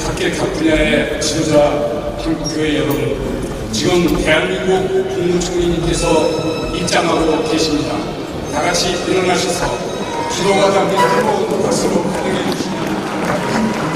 각 분야의 지도자 한국교회 여러분, 지금 대한민국 국무총리님께서 입장하고 계십니다. 다 같이 일어나셔서 기도가 담긴 뜨거운 박수로 환영해 주시기 바랍니다.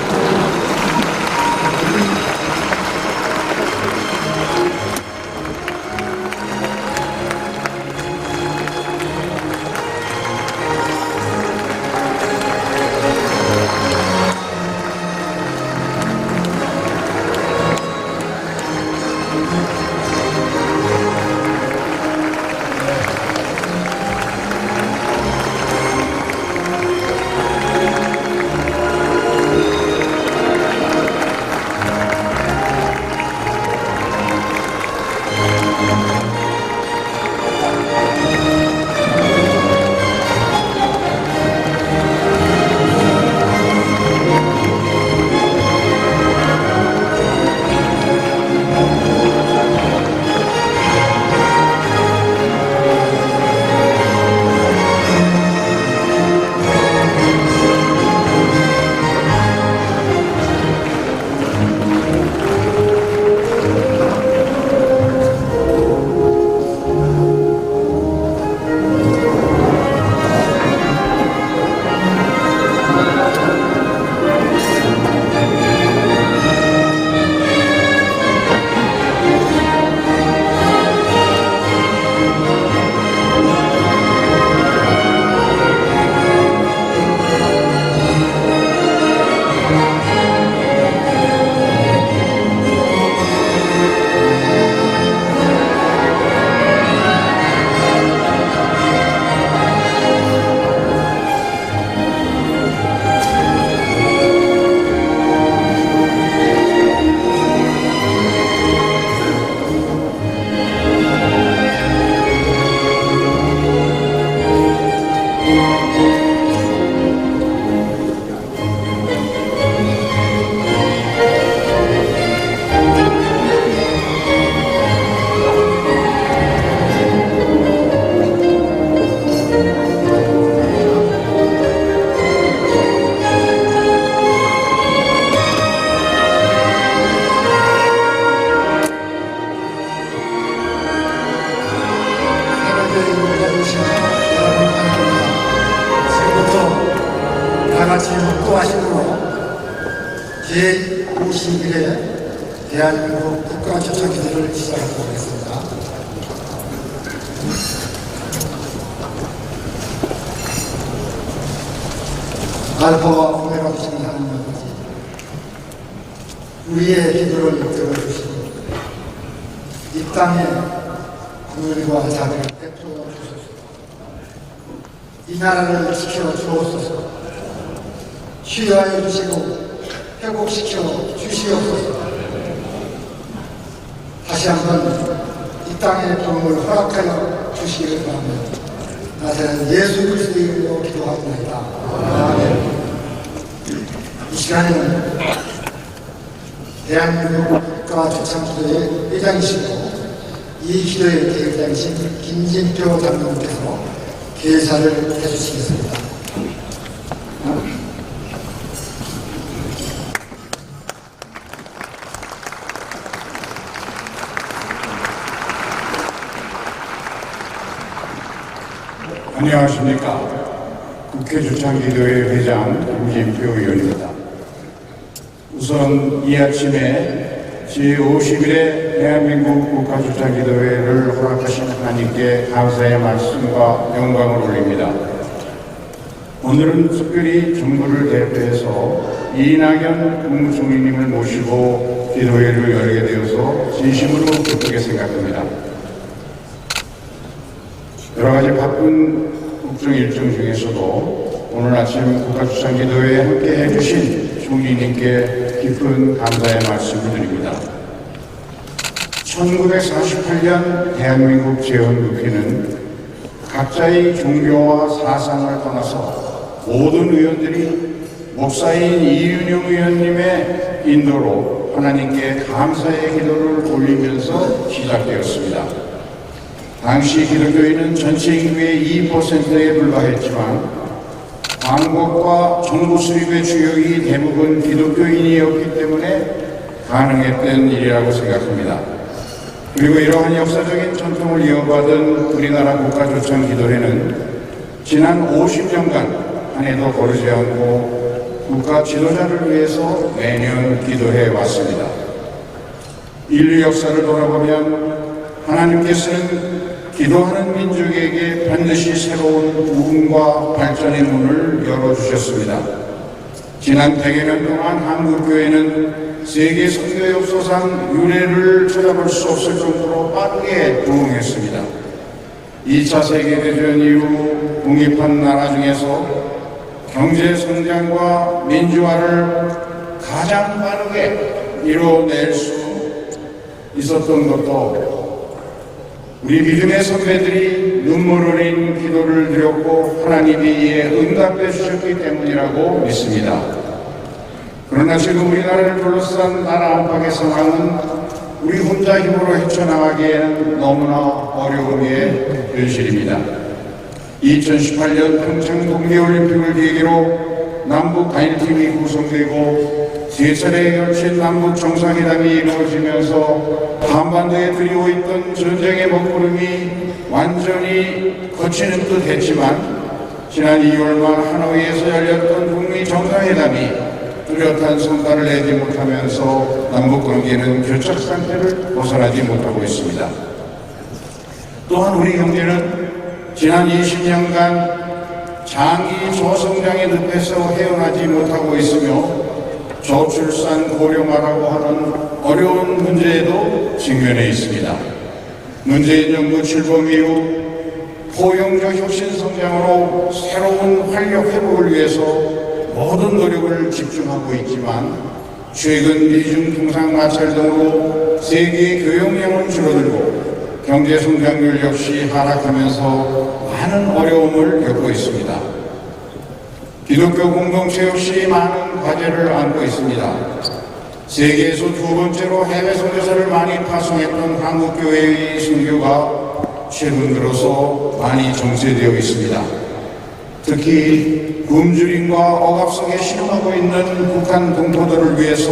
같이 묵도하심으로 제51회 대한민국 국가조창기도를 시작하도록 하겠습니다. 알파와 오메가 되시는 하나님 아버지, 우리의 기도를 들어주시고 이 땅에 국민과 자비를 베풀어 주소서. 이 나라를 지켜 주옵소서. 치유하여 주시고 회복시켜 주시옵소서. 다시 한번 이 땅의 도움을 허락하여 주시기를 바랍니다. 나사렛 예수 그리스도의 이름으로 기도하옵나이다. 아멘. 이 시간에는 대한민국 국가조창기도회 회장이시고 이 기도의 대회장이신 김진표 장로님께서 개사를 해주시겠습니다. 안녕하십니까. 국회조창기도회 회장 김진표 의원입니다. 우선 이 아침에 제51회 대한민국 국가조창기도회를 허락하신 하나님께 감사의 말씀과 영광을 올립니다. 오늘은 특별히 정부를 대표해서 이낙연 국무총리님을 모시고 기도회를 열게 되어서 진심으로 기쁘게 생각합니다. 여러 가지 바쁜 국정 일정 중에서도 오늘 아침 국가조창기도회에 함께 해주신 총리님께 깊은 감사의 말씀을 드립니다. 1948년 대한민국 재헌국회는 각자의 종교와 사상을 떠나서 모든 의원들이 목사인 이윤영 의원님의 인도로 하나님께 감사의 기도를 올리면서 시작되었습니다. 당시 기독교인은 전체 인구의 2%에 불과했지만 광복과 정부 수립의 주역이 대부분 기독교인이었기 때문에 가능했던 일이라고 생각합니다. 그리고 이러한 역사적인 전통을 이어받은 우리나라 국가조창 기도회는 지난 50년간 한 해도 거르지 않고 국가 지도자를 위해서 매년 기도해 왔습니다. 인류 역사를 돌아보면 하나님께서는 기도하는 민족에게 반드시 새로운 부흥과 발전의 문을 열어주셨습니다. 지난 100여 년 동안 한국교회는 세계 선교 역사상 유례를 찾아볼 수 없을 정도로 빠르게 부흥했습니다. 2차 세계대전 이후 독립한 나라 중에서 경제 성장과 민주화를 가장 빠르게 이뤄낼 수 있었던 것도 우리 믿음의 선배들이 눈물 흘린 기도를 드렸고 하나님이 이에 응답해 주셨기 때문이라고 믿습니다. 그러나 지금 우리나라를 둘러싼 나라 안팎의 상황은 우리 혼자 힘으로 헤쳐나가기에는 너무나 어려움의 현실입니다. 2018년 평창 동계올림픽을 계기로 남북 단일팀이 구성되고 세 차례에 걸친 남북 정상회담이 이루어지면서 한반도에 들이고 있던 전쟁의 먹구름이 완전히 거치는 듯 했지만 지난 2월 말 하노이에서 열렸던 북미 정상회담이 뚜렷한 성과를 내지 못하면서 남북관계는 교착 상태를 벗어나지 못하고 있습니다. 또한 우리 경제는 지난 20년간 장기 저성장의 늪에서 헤어나지 못하고 있으며 저출산 고령화라고 하는 어려운 문제에도 직면해 있습니다. 문재인 정부 출범 이후 포용적 혁신 성장으로 새로운 활력 회복을 위해서 모든 노력을 집중하고 있지만 최근 미중 통상 마찰 등으로 세계의 교역량은 줄어들고 경제 성장률 역시 하락하면서 많은 어려움을 겪고 있습니다. 기독교 공동체 역시 많은 과제를 안고 있습니다. 세계에서 두 번째로 해외 선교사를 많이 파송했던 한국교회의 선교가 최근 들어서 많이 정체되어 있습니다. 특히 굶주림과 억압 속에 신음하고 있는 북한 동포들을 위해서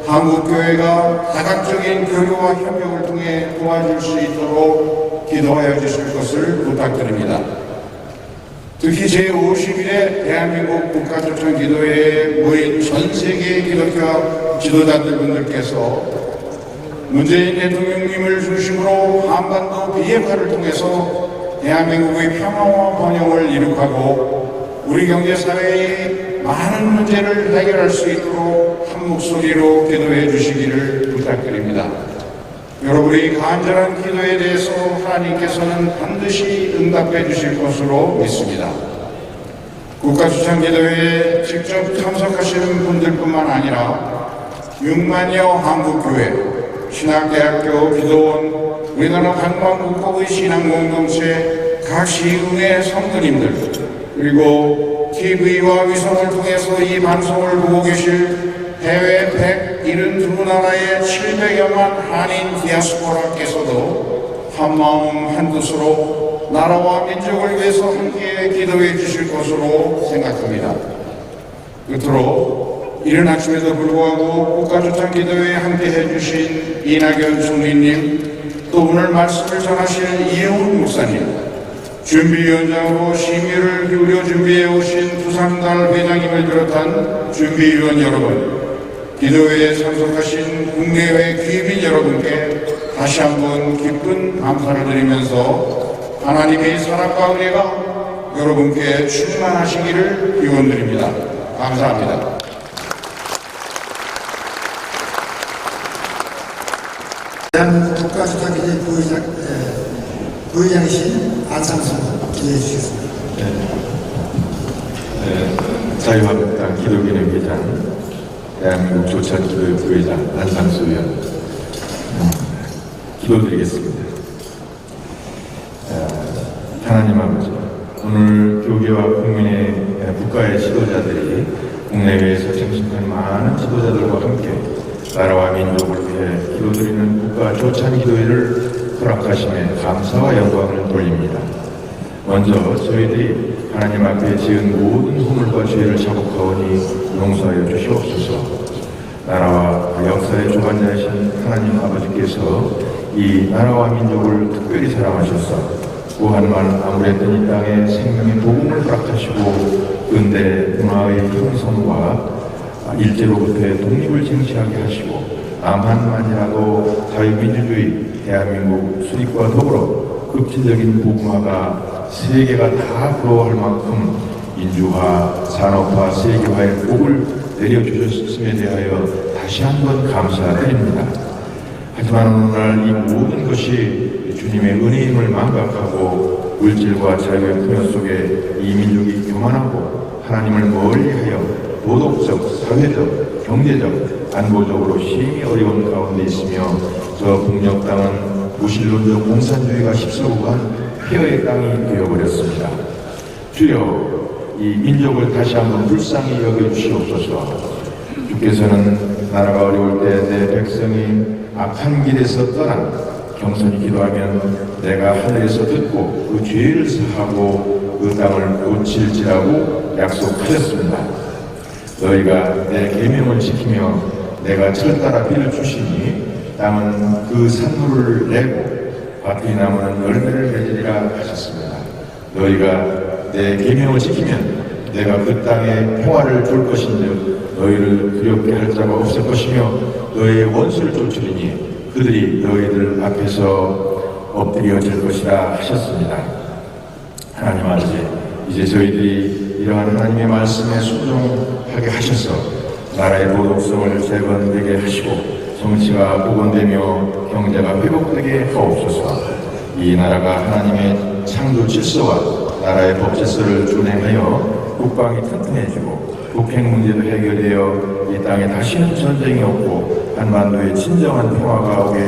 한국교회가 다각적인 교류와 협력을 통해 도와줄 수 있도록 기도하여 주실 것을 부탁드립니다. 특히 제50일에 대한민국 국가조창기도회에 모인 전 세계 기독교 지도자들 분들께서 문재인 대통령님을 중심으로 한반도 비핵화를 통해서 대한민국의 평화와 번영을 이룩하고 우리 경제사회의 많은 문제를 해결할 수 있도록 한 목소리로 기도해 주시기를 부탁드립니다. 여러분의 간절한 기도에 대해서 하나님께서는 반드시 응답해 주실 것으로 믿습니다. 국가주창기도회에 직접 참석하시는 분들뿐만 아니라 6만여 한국교회, 신학대학교, 기도원, 우리나라 관광국법의 신앙공동체, 각 시흥의 성도님들, 그리고 TV와 위성을 통해서 이 방송을 보고 계실 해외 172나라의 700여만 한인 디아스포라께서도 한마음 한뜻으로 나라와 민족을 위해서 함께 기도해 주실 것으로 생각합니다. 끝으로 이른 아침에도 불구하고 국가조창기도회에 함께 해주신 이낙연 총리님, 또 오늘 말씀을 전하실 이혜훈 목사님, 준비위원장으로 심의를 기울여 준비해 오신 두상달 회장님을 비롯한 준비위원 여러분, 기도회에 참석하신 국내외 귀빈 여러분께 다시 한번 깊은 감사를 드리면서 하나님의 사랑과 은혜가 여러분께 충만하시기를 기원드립니다. 감사합니다. 대한민국 국가주창기도회 부회장이신 안상수 기도해 주시겠습니다. 자유한국당 기독인의 회장, 대한민국 조찬기도회 부회장 안상수 의원, 기도드리겠습니다. 하나님 아버지, 오늘 교계와 국민의 국가의 지도자들이 국내외에서 정신한 많은 지도자들과 함께 나라와 민족을 위해 기도드리는 국가 조찬기도회를 허락하심에 감사와 영광을 돌립니다. 먼저 저희들이 하나님 앞에 지은 모든 허물과 죄를 자복하오니 용서하여 주시옵소서. 나라와 역사의 주관자이신 하나님 아버지께서 이 나라와 민족을 특별히 사랑하셔서 구한만 아무랬던 이 땅에 생명의 복음을 허락하시고 근대 문화의 형성과 일제로부터의 독립을 쟁취하게 하시고 남한만이라도 자유민주주의 대한민국 수립과 더불어 급진적인 복음화가 세계가 다 부러워할 만큼 민주화, 산업화, 세계화의 복을 내려주셨음에 대하여 다시 한번 감사드립니다. 하지만 오늘날 이 모든 것이 주님의 은혜임을 망각하고 물질과 자유의 풍요 속에 이 민족이 교만하고 하나님을 멀리하여 도덕적, 사회적, 경제적, 안보적으로 심히 어려운 가운데 있으며 저 북녘 땅은 무신론적 공산주의가 휩쓸고간 폐허의 땅이 되어버렸습니다. 주여, 이 민족을 다시 한번 불쌍히 여겨주시옵소서. 주께서는 나라가 어려울 때 내 백성이 악한 길에서 떠나 경선히 기도하면 내가 하늘에서 듣고 그 죄를 사하고 그 땅을 고칠지라고 약속하셨습니다. 너희가 내 계명을 지키며 내가 철따라 비를 주시니 땅은 그 산물을 내고 밭의 나무는 열매를 맺으리라 하셨습니다. 너희가 내 계명을 지키면 내가 그 땅에 평화를 줄 것인즉 너희를 두렵게 할 자가 없을 것이며 너희의 원수를 쫓으리니 그들이 너희들 앞에서 엎드려질 것이라 하셨습니다. 하나님 아버지, 이제 저희들이 이러한 하나님의 말씀에 순종하게 하셔서 나라의 도덕성을 재건되게 하시고 정치가 복원되며 경제가 회복되게 하옵소서. 이 나라가 하나님의 창조 질서와 나라의 법 질서를 준행하여 국방이 튼튼해지고 북핵 문제도 해결되어 이 땅에 다시는 전쟁이 없고 한반도에 진정한 평화가 오게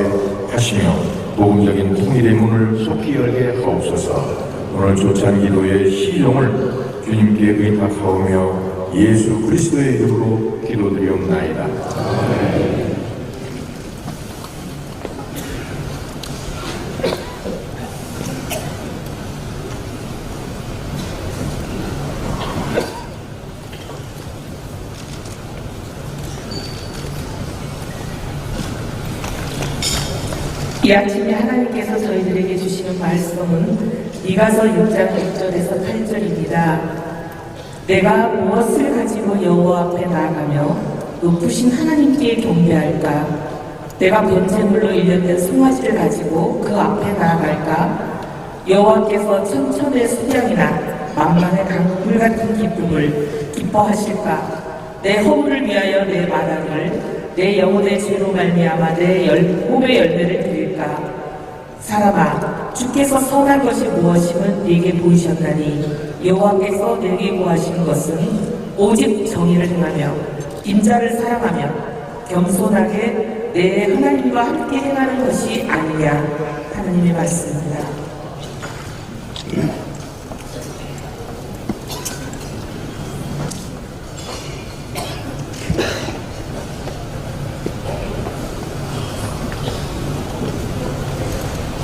하시며 복음적인 통일의 문을 속히 열게 하옵소서. 오늘 조찬 기도의 시종을 주님께 의탁하오며 예수 그리스도의 이름으로 기도드리옵나이다. 아멘. 이 아침에 하나님께서 저희들에게 주시는 말씀은 이가서 6장 6절에서 8절입니다. 내가 무엇을 가지고 여호와 앞에 나아가며 높으신 하나님께 경배할까? 내가 번제물로 일련된 송아지를 가지고 그 앞에 나아갈까? 여호와께서 천천의 수량이나 만만의 강물 같은 기쁨을 기뻐하실까? 내 허물을 위하여 내 마당을 내 영혼의 죄로 말미암아 내 몸의 열매를 드릴까? 사람아, 주께서 선한 것이 무엇임은 네게 보이셨나니 여호와께서 내게 구하시는 것은 오직 정의를 행하며 인자를 사랑하며 겸손하게 내 하나님과 함께 행하는 것이 아니냐. 하나님의 말씀입니다.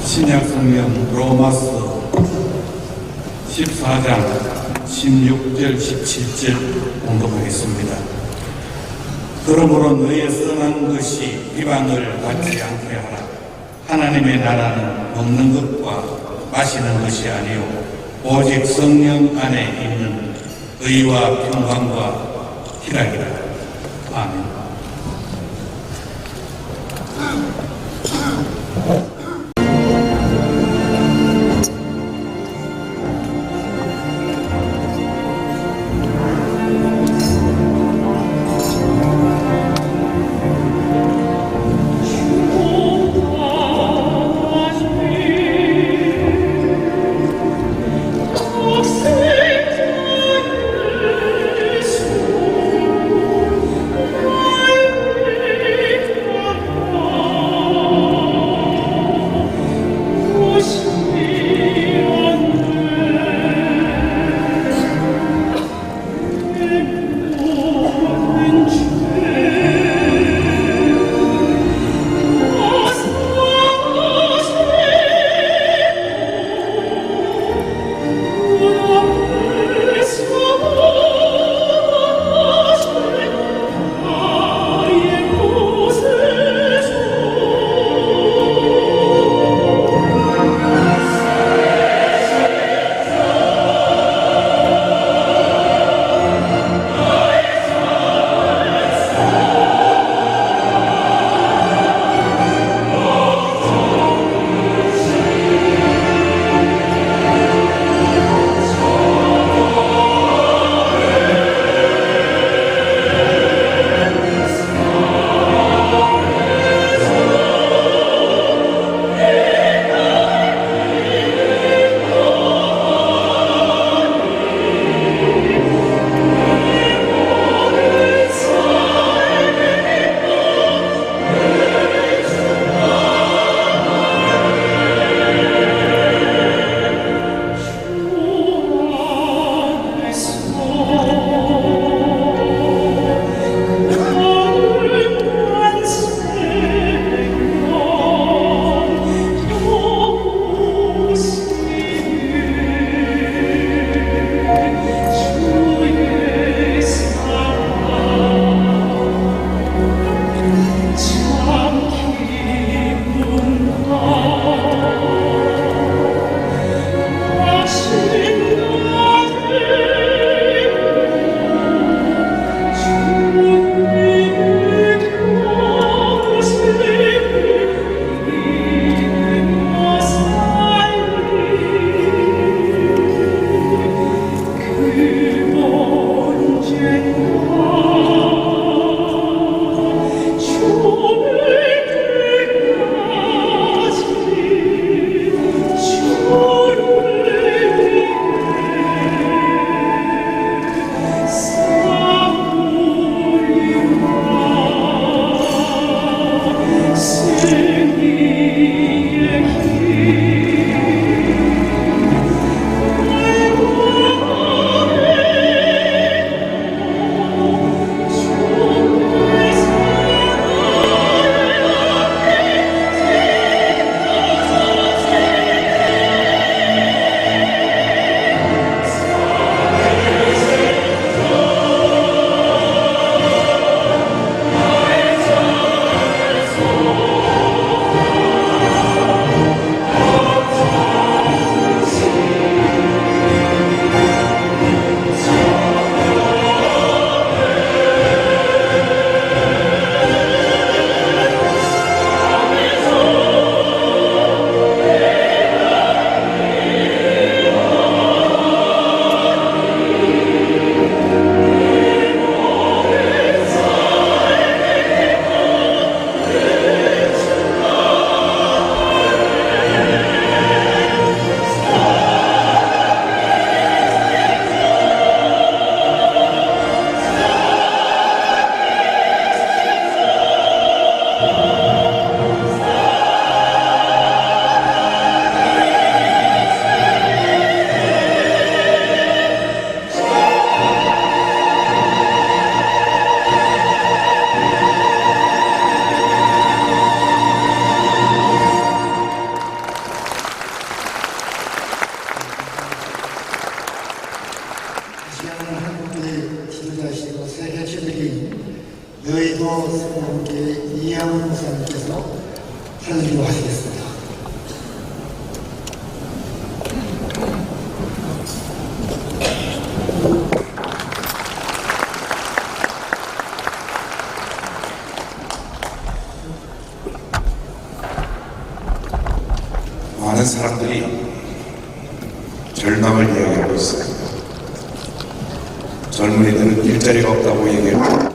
신약 성경 로마서 14장 16절 17절 공독하겠습니다. 그러므로 너의 선한 것이 비방을 받지 않게 하라. 하나님의 나라는 먹는 것과 마시는 것이 아니요 오직 성령 안에 있는 의와 평강과 희락이라. 아멘. 존경하는 한국교회 지도자이시고 세계 최대인 여의도 성공교회 이양훈 목사님께서 설교 하시겠습니다. 많은 사람들이 절망을 이야기하고 있습니다. 젊은이들은 일자리가 없다고 얘기하고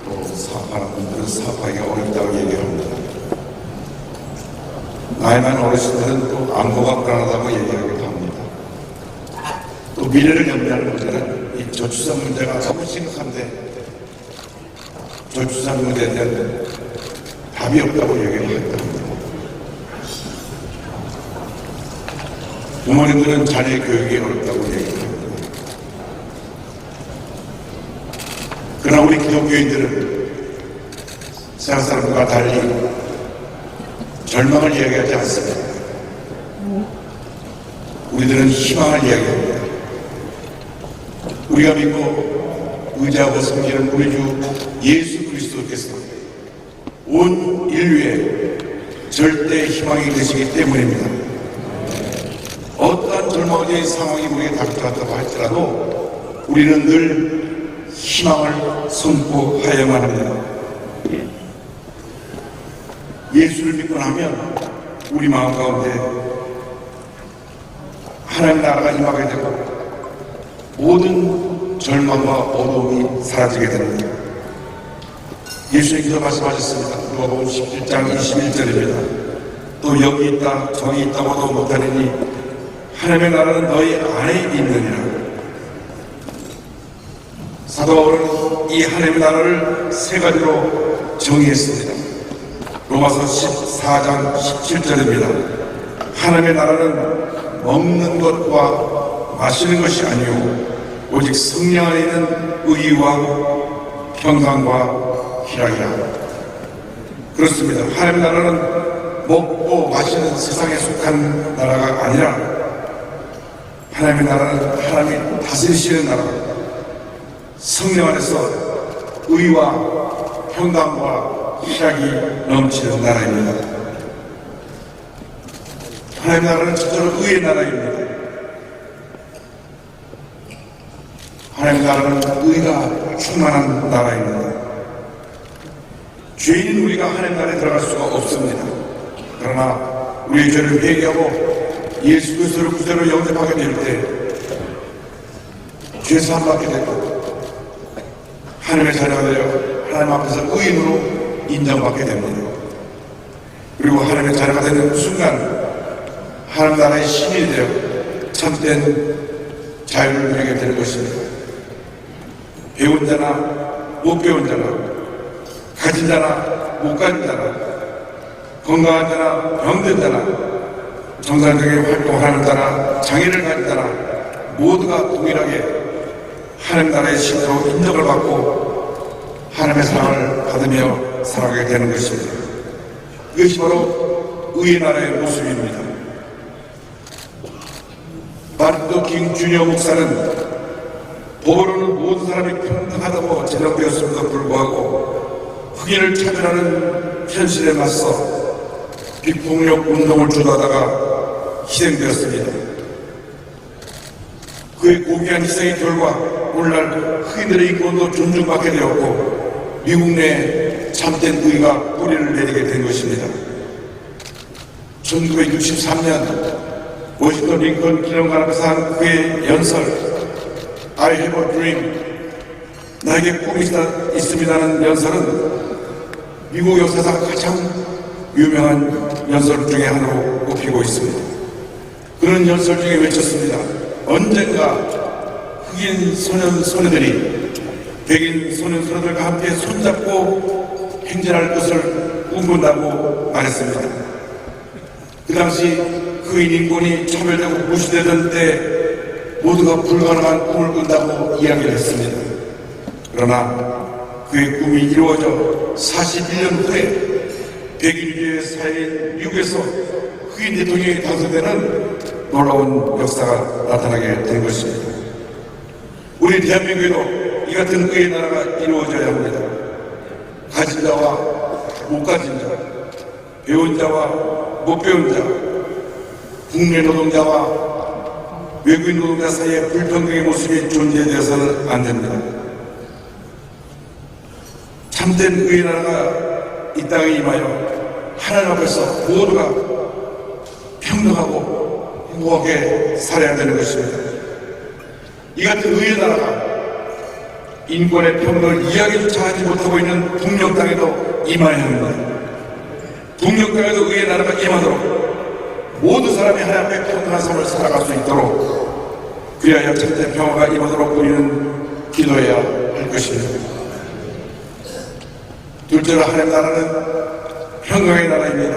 또 사업하는 분들은 사업하기가 어렵다고 얘기합니다. 나이 많은 어르신들은 또 안보가 불안하다고 얘기하기도 합니다. 또 미래를 염려하는 분들은 이 저출산 문제가 너무 심각한데 저출산 문제에 대한 답이 없다고 얘기를 합니다. 부모님들은 자녀 교육이 어렵다고 얘기합니다. 그러나 우리 기독교인들은 세상 사람과 달리 절망을 이야기하지 않습니다. 우리들은 희망을 이야기합니다. 우리가 믿고 의지하고 섬기는 우리 주 예수 그리스도께서 온 인류의 절대 희망이 되시기 때문입니다. 어떠한 절망의 상황이 우리에게 닥쳐왔다고 할지라도 우리는 늘 희망을 선포하여야만 합니다. 예수를 믿고 나면 우리 마음 가운데 하나님 나라가 임하게 되고 모든 절망과 어두움이 사라지게 됩니다. 예수님께서 말씀하셨습니다. 누가복음 17장 21절입니다. 또 여기 있다 저기 있다고도 못하느니 하나님의 나라는 너희 안에 있느니라. 사도 바울은 이 하나님의 나라를 세 가지로 정의했습니다. 로마서 14장 17절입니다. 하나님의 나라는 먹는 것과 마시는 것이 아니오 오직 성령 안에 있는 의와 평강과 희락이라. 그렇습니다. 하나님의 나라는 먹고 마시는 세상에 속한 나라가 아니라 하나님의 나라는 하나님이 다스리시는 나라, 성령 안에서 의와 평강과 희락이 넘치는 나라입니다. 하나님의 나라는 첫째로 의의 나라입니다. 하나님의 나라는 의가 충만한 나라입니다. 죄인인 우리가 하나님의 나라에 들어갈 수가 없습니다. 그러나 우리의 죄를 회개하고 예수 그리스도를 구세로 영접하게 될 때 죄 사함 받게 되고 하나님의 자녀가 되어 하나님 앞에서 의인으로 인정받게 됩니다. 그리고 하나님의 자녀가 되는 순간 하나님 나라의 시민이 되어 참된 자유를 누리게 될 것입니다. 배운 자나 못 배운 자나 가진 자나 못 가진 자나 건강한 자나 병든 자나 정상적인 활동하는 자나 장애를 가진 자나 모두가 동일하게 하나님 나라의 신으로 인정을 받고 하나님의 사랑을 받으며 살아가게 되는 것입니다. 이것이 바로 의의 나라의 모습입니다. 마틴 루터 킹 주니어 목사는 법으로는 모든 사람이 평등하다고 제정되었음에도 불구하고 흑인을 차별하는 현실에 맞서 비폭력 운동을 주도하다가 희생되었습니다. 그의 고귀한 희생의 결과 오늘날 흑인들의 인권도 존중받게 되었고 미국 내 참된 의가 뿌리를 내리게 된 것입니다. 1963년 워싱턴 링컨 기념관 앞에서 한 그의 연설 I have a dream 나에게 꿈이 있습니다는 연설은 미국 역사상 가장 유명한 연설 중에 하나로 꼽히고 있습니다. 그런 연설 중에 외쳤습니다. 언젠가 흑인 소년들이 백인 소년들과 함께 손잡고 행진할 것을 꿈꾼다고 말했습니다. 그 당시 흑인 인권이 차별되고 무시되던 때 모두가 불가능한 꿈을 꾼다고 이야기를 했습니다. 그러나 그의 꿈이 이루어져 41년 후에 백인주의 사회인 미국에서 흑인 대통령이 당선되는 놀라운 역사가 나타나게 된 것입니다. 우리 대한민국에도 이 같은 의의 나라가 이루어져야 합니다. 가진 자와 못 가진 자, 배운 자와 못 배운 자, 국내 노동자와 외국인 노동자 사이에 불평등의 모습이 존재되어서는 안 됩니다. 참된 의의 나라가 이 땅에 임하여 하나님 앞에서 모두가 평등하고 행복하게 살아야 되는 것입니다. 이 같은 의의 나라가 인권의 평등을 이야기조차 하지 못하고 있는 북녘 땅에도 임하여야 합니다. 북녘 땅에도 의의 나라가 임하도록 모든 사람이 하나님 앞에 평등한 삶을 살아갈 수 있도록 그리하여 참된 평화가 임하도록 우리는 기도해야 할 것입니다. 둘째로 하나님 나라는 평강의 나라입니다.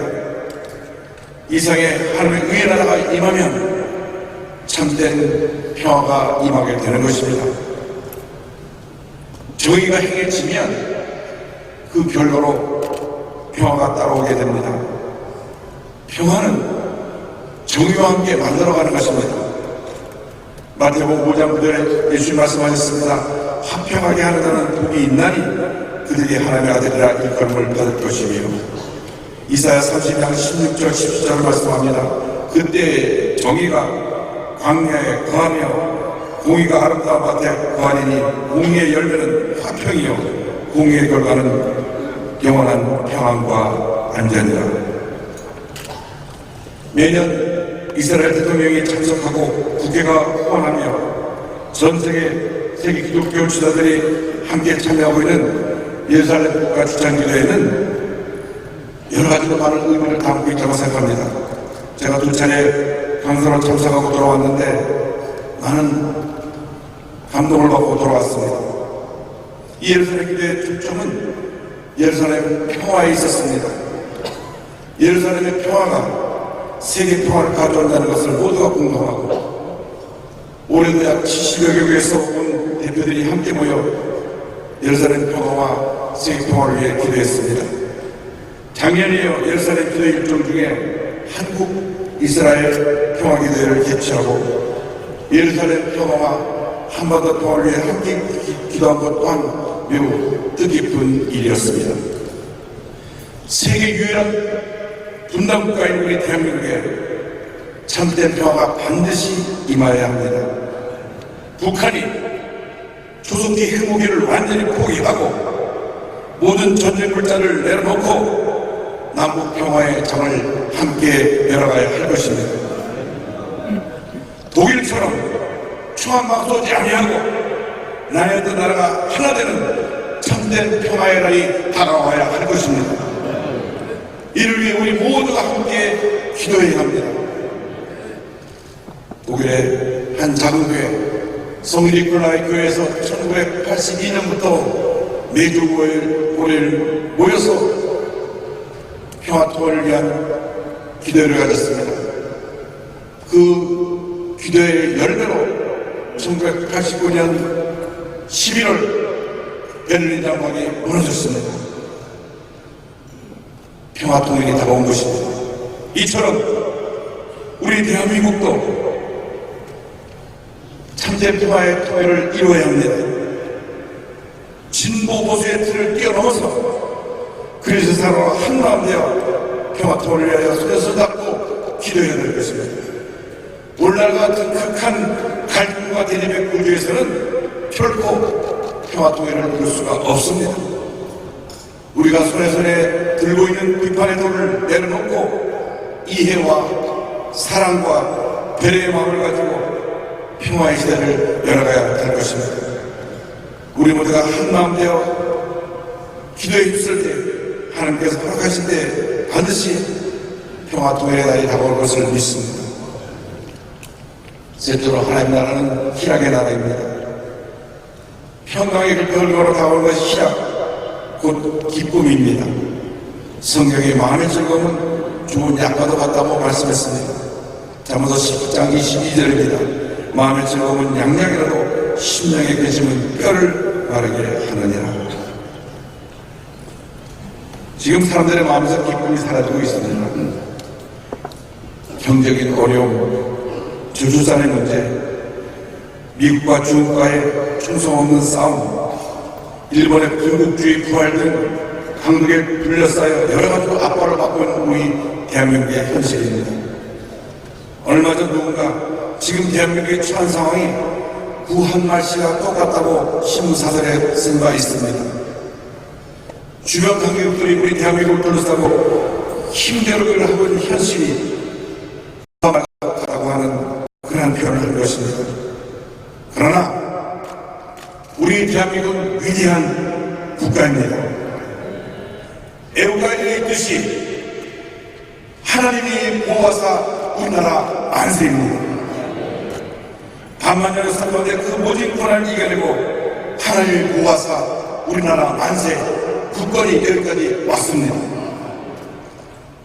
이상의 하나님의 의의 나라가 임하면 참된 평화가 임하게 되는 것입니다. 정의가 행해지면 그 결과로 평화가 따라오게 됩니다. 평화는 정의와 함께 만들어가는 것입니다. 마태복음 5장 9절에 예수님 말씀하셨습니다. 화평하게 하는 자는 복이 있나니 그들이 하나님의 아들이라 일컬음을 받을 것이며 이사야 30장 16절 17절을 말씀합니다. 그때 정의가 광야에 거하며 공의가 아름다운 밭에 거하리니 공의의 열매는 화평이요 공의의 결과는 영원한 평안과 안전이라. 매년 이스라엘 대통령이 참석하고 국회가 후원하며 전 세계 기독교 지도자들이 함께 참여하고 있는 예루살렘 국가 주찬기도회는 여러 가지로 많은 의미를 담고 있다고 생각합니다. 제가 2차례 강사로 참석하고 돌아왔는데 많은 감동을 받고 돌아왔습니다. 이 예루살렘 기도의 초점은 예루살렘 평화에 있었습니다. 예루살렘의 평화가 세계 평화를 가져온다는 것을 모두가 공감하고 올해도 약 70여 개국에서 온 대표들이 함께 모여 예루살렘 평화와 세계 평화를 위해 기도했습니다. 작년에요 예루살렘 기도 일정 중에 한국 이스라엘 평화 기도회를 개최하고 예루살렘 평화와 한반도 평화를 위해 함께 기도한 것 또한 매우 뜻깊은 일이었습니다. 세계 유일한 분단국가인 우리 대한민국에 참된 평화가 반드시 임하여야 합니다. 북한이 조속히 핵무기를 완전히 포기하고 모든 전쟁 물자를 내려놓고 남북 평화의 장을 함께 열어가야 할 것입니다. 독일처럼 총한 막 쏘지 아니하고 나라였던 나라가 하나 되는 참된 평화의 날이 다가와야 할 것입니다. 이를 위해 우리 모두가 함께 기도해야 합니다. 독일의 한 작은 교회 성니콜라이 교회에서 1982년부터 매주 5일 모여서 평화 통일을 위한 기도회를 가졌습니다. 그 기도회의 열매로 1989년 11월 베를린 장벽이 무너졌습니다. 평화 통일이 다가온 것입니다. 이처럼 우리 대한민국도 참된 평화의 통일을 이루어야 합니다. 진보 보수의 틀을 뛰어넘어서 그리스도로 한마음 되어 평화 통일을 위하여 손에 손잡고 기도해야 될 것입니다. 오늘날 같은 극한 갈등과 대립의 구조에서는 결코 평화 통일을 이룰 수가 없습니다. 우리가 손에 들고 있는 비판의 돌을 내려놓고 이해와 사랑과 배려의 마음을 가지고 평화의 시대를 열어가야 할 것입니다. 우리 모두가 한마음 되어 기도에 힘쓸 때 하나님께서 허락하실 때 반드시 평화 통일의 날이 다가올 것을 믿습니다. 셋째로 하나님 나라는 희락의 나라입니다. 평강의 결과로 다가올 것이 희락, 곧 기쁨입니다. 성경의 마음의 즐거움은 좋은 약과도 같다고 말씀했습니다. 잠언서 10장 22절입니다. 마음의 즐거움은 양약이라도 심령의 근심은 뼈를 마르게 하느니라. 지금 사람들의 마음에서 기쁨이 사라지고 있습니다. 경제적인 어려움, 저주산의 문제, 미국과 중국과의 충성 없는 싸움, 일본의 군국주의 부활 등 강국에 둘러싸여 여러 가지로 압박을 받고 있는 우리 대한민국의 현실입니다. 얼마 전 누군가 지금 대한민국에 처한 상황이 구한말씨가 똑같다고 신문사설에 쓴 바 있습니다. 주변 강대국들이 우리 대한민국을 둘러싸고 힘대로 일을 하고 있는 현실이 같다고 하는 그런 표현을 한 것입니다. 그러나 우리 대한민국은 위대한 국가입니다. 애국가에 있듯이 하나님이 보호하사 우리나라 만세입니다. 반만년의 삶 가운데 그 모든 고난을 이겨내고 하나님이 보호하사 우리나라 만세 국권이 여기까지 왔습니다.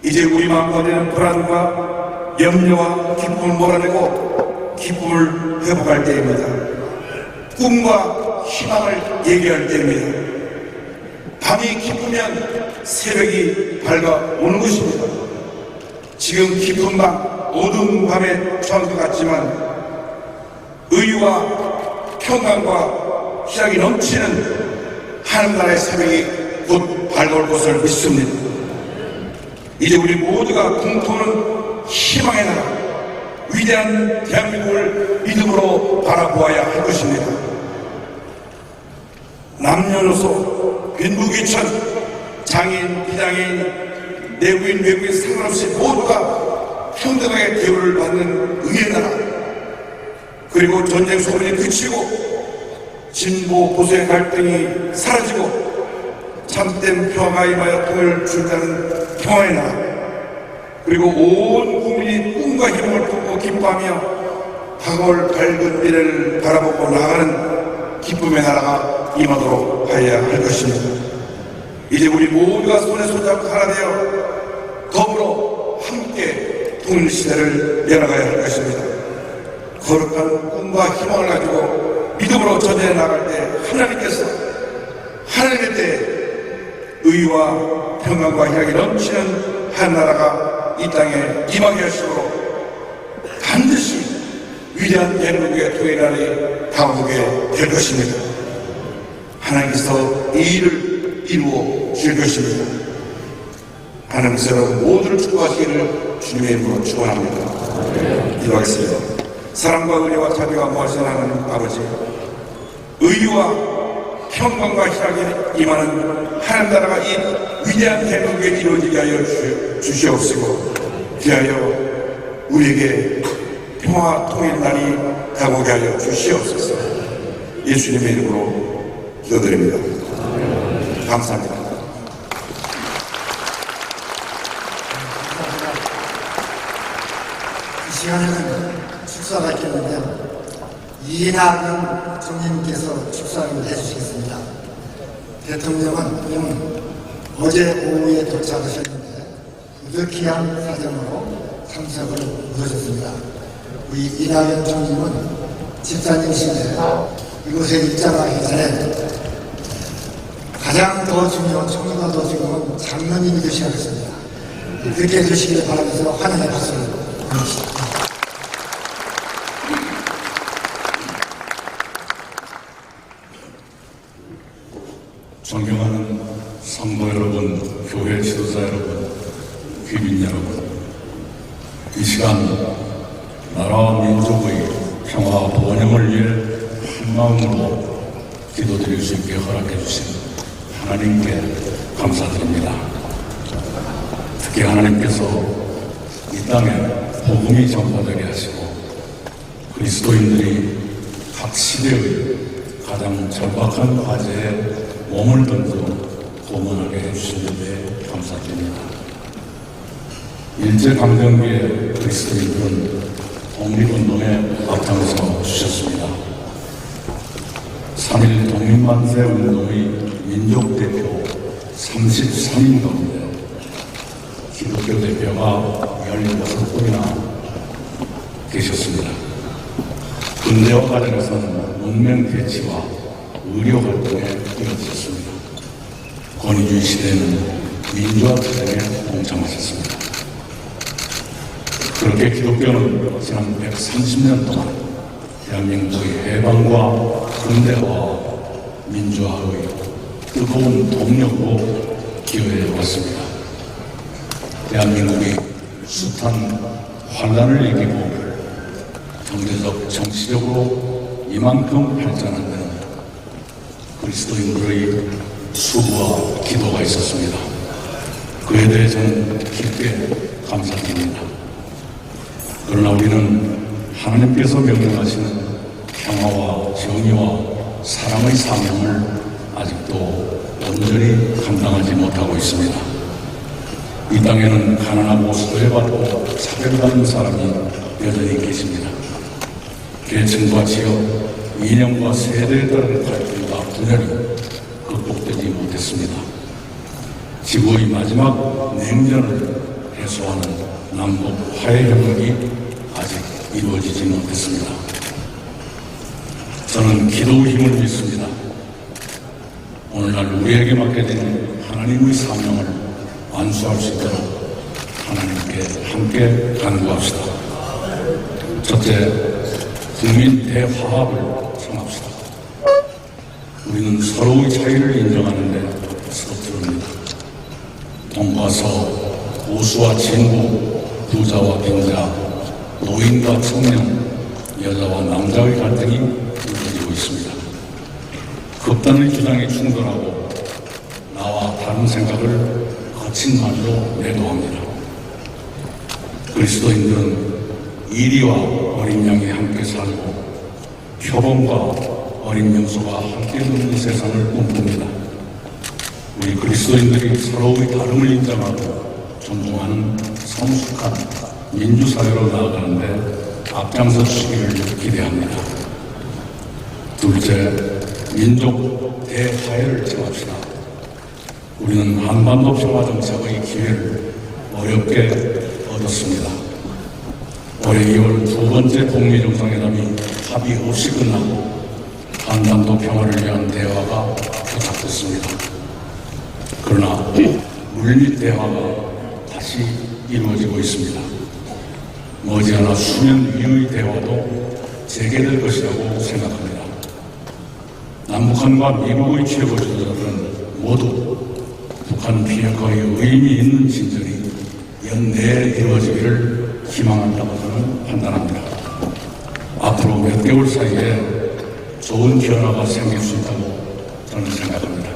이제 우리 마음 가운데는 불안과 염려와 기쁨을 몰아내고 기쁨을 회복할 때입니다. 꿈과 희망을 얘기할 때입니다. 밤이 깊으면 새벽이 밝아오는 것입니다. 지금 깊은 밤, 어두운 밤에 처한 것 같지만 의와 평강과 희락이 넘치는 하늘나라의 새벽이 곧 밝아올 것을 믿습니다. 이제 우리 모두가 공통하는 희망의 나라, 위대한 대한민국을 믿음으로 바라보아야 할 것입니다. 남녀노소, 빈부귀천, 장애인, 비장애인, 내국인, 외국인 상관없이 모두가 평등하게 대우를 받는 의의 나라, 그리고 전쟁 소문이 그치고 진보 보수의 갈등이 사라지고 참된 평화가 임하여 통일을 준다는 평화의 나라, 그리고 온 국민이 꿈과 희망을 품고 기뻐하며 다가올 밝은 미래를 바라보고 나아가는 기쁨의 나라가 임하도록 하여야 할 것입니다. 이제 우리 모두가 손에 손잡고 하나 되어 더불어 함께 통일 시대를 열어가야 할 것입니다. 거룩한 꿈과 희망을 가지고 믿음으로 전진해 나갈 때 하나님께서 하나님의 때 의와 평강과 희락이 넘치는 한 나라가 이 땅에 임하게 하시고 반드시 위대한 대한민국의 통일날이 다가오게 될 것입니다. 하나님께서 이 일을 이루어 주실 것입니다. 하나님께서 모두를 축복하시기를 주님의 이름으로 축원합니다. 기도하겠습니다. 사랑과 은혜와 자비와 무한하신 하나님 아버지, 의와 평강과 희락이 임하는 하나님 나라가 이 위대한 대한민국에 이루어지게 하여 주시옵시고, 귀하여 우리에게 평화 통일 날이 다가오게 하여 주시옵소서. 예수님의 이름으로 기도드립니다. 감사합니다. 이 시간에는 축사가 있겠는데요. 이낙연 총리님께서 축사를 해주시겠습니다. 대통령은 어제 오후에 도착하셨는데 부득이한 사정으로 참석을 못하셨습니다. 우리 이낙연 총리는 집사님이신데 이곳에 입장하기 전에 가장 더 중요한, 총리가 더 중요한 장로님이 되셔야겠습니다. 그렇게 해주시길 바라면서 환영의 박수를 보내주십니다. 존경하는 성도 여러분, 교회 지도자 여러분, 귀빈 여러분, 이 시간 나라와 민족의 평화와 번영을 위해 한 마음으로 기도드릴 수 있게 허락해 주신 하나님께 감사드립니다. 특히 하나님께서 이 땅에 복음이 전파되게 하시고 그리스도인들이 각 시대의 가장 절박한 과제에 몸을 던져 고문하게 해주시는데 감사드립니다. 일제강점기에 그리스도인들은 독립운동에 앞장서 주셨습니다. 3.1 독립만세 운동의 민족대표 33인 가운데 기독교 대표가 16분이나 계셨습니다. 근대화 과정에서는 문명 대치와 의료 활동에 뛰어드셨습니다. 권위주의 시대에는 민주화 투쟁에 동참하셨습니다. 그렇게 기독교는 지난 130년 동안 대한민국의 해방과 근대화와 민주화의 뜨거운 동력으로 기여해 왔습니다. 대한민국이 숱한 환란을 이기고 경제적, 정치적으로 이만큼 발전한 데는 그리스도인들의 수고와 기도가 있었습니다. 그에 대해 저는 깊게 감사드립니다. 그러나 우리는 하나님께서 명령하시는 평화와 정의와 사랑의 사명을 아직도 온전히 감당하지 못하고 있습니다. 이 땅에는 가난하고 소외받고 차별받는 사람이 여전히 계십니다. 계층과 지역, 이념과 세대에 따른 갈등과 분열이 극복되지 못했습니다. 지구의 마지막 냉전을 해소하는 남북 화해 협력이 아직 이루어지지 못했습니다. 저는 기도의 힘을 믿습니다. 오늘날 우리에게 맡겨진 하나님의 사명을 완수할 수 있도록 하나님께 함께 간구합시다. 첫째, 국민 대화합을 청합시다. 우리는 서로의 차이를 인정하는 데 서투릅니다. 동과 서, 보수와 진보, 부자와 빈자, 노인과 청년, 여자와 남자의 갈등이 이루어지고 있습니다. 극단의 주장이 충돌하고 나와 다른 생각을 거친 말로 매도합니다. 그리스도인들은 이리와 어린 양이 함께 살고 표범과 어린 염소가 함께 누는 세상을 꿈꿉니다. 우리 그리스도인들이 서로의 다름을 인정하고 존중하는 성숙한 민주사회로 나아가는데 앞장서 주시기를 기대합니다. 둘째, 민족 대화해를 청합시다. 우리는 한반도 평화 정착의 기회를 어렵게 얻었습니다. 올해 2월 두 번째 북미 정상회담이 합의 없이 끝나고 한반도 평화를 위한 대화가 시작됐습니다. 그러나 물밑 대화가 다시 이루어지고 있습니다. 머지않아 수년 위의 대화도 재개될 것이라고 생각합니다. 남북한과 미국의 최고 지도자들은 모두 북한 비핵화의 의미 있는 진전이 연내에 이루어지기를 희망한다고 저는 판단합니다. 앞으로 몇 개월 사이에 좋은 변화가 생길 수 있다고 저는 생각합니다.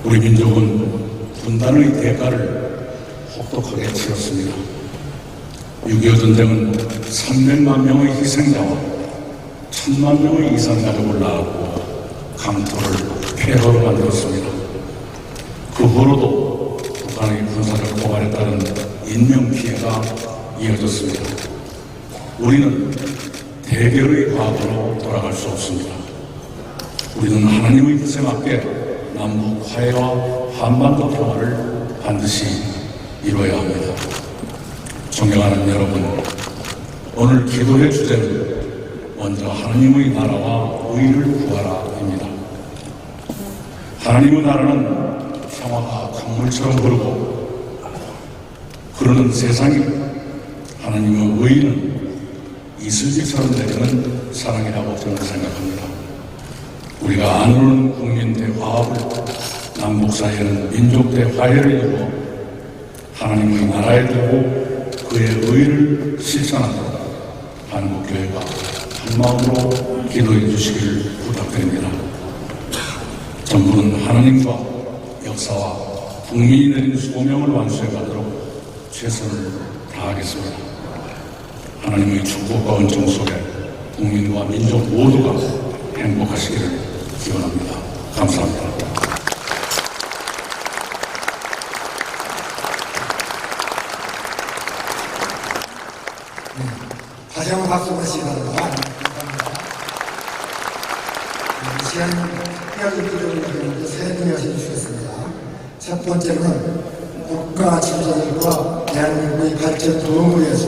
우리 민족은 분단의 대가를 혹독하게 치렀습니다. 6.25 전쟁은 300만 명의 희생자와 1000만 명의 이산가족을 낳았고 강토를 폐허로 만들었습니다. 그 후로도 북한의 군사적 고발에 따른 인명피해가 이어졌습니다. 우리는 대결의 과거로 돌아갈 수 없습니다. 우리는 하나님의 뜻에 맞게 남북 화해와 한반도 평화를 반드시 이루어야 합니다. 존경하는 여러분, 오늘 기도의 주제는 먼저 하나님의 나라와 의를 구하라입니다. 하나님의 나라는 평화가 강물처럼 흐르고 흐르는 세상이, 하나님의 의는 이슬기처럼 내리는 사랑이라고 저는 생각합니다. 우리가 안오는 국민 대화합을, 남북 사이에는 민족 대화해를 이루어 하나님의 나라에 두고 그의 의를 실천하도록 한국교회가 한마음으로 기도해 주시기를 부탁드립니다. 정부는 하나님과 역사와 국민이 내린 소명을 완수해 가도록 최선을 다하겠습니다. 하나님의 축복과 은총 속에 국민과 민족 모두가 행복하시기를 기원합니다. 감사합니다. 다시 한번 박수 받으시기 바랍니다. 이 시간 특별히 기도를 세 분이 하셔주시겠습니다. 첫 번째는 국가 지도자들과 대한민국의 발전 도움을 위해서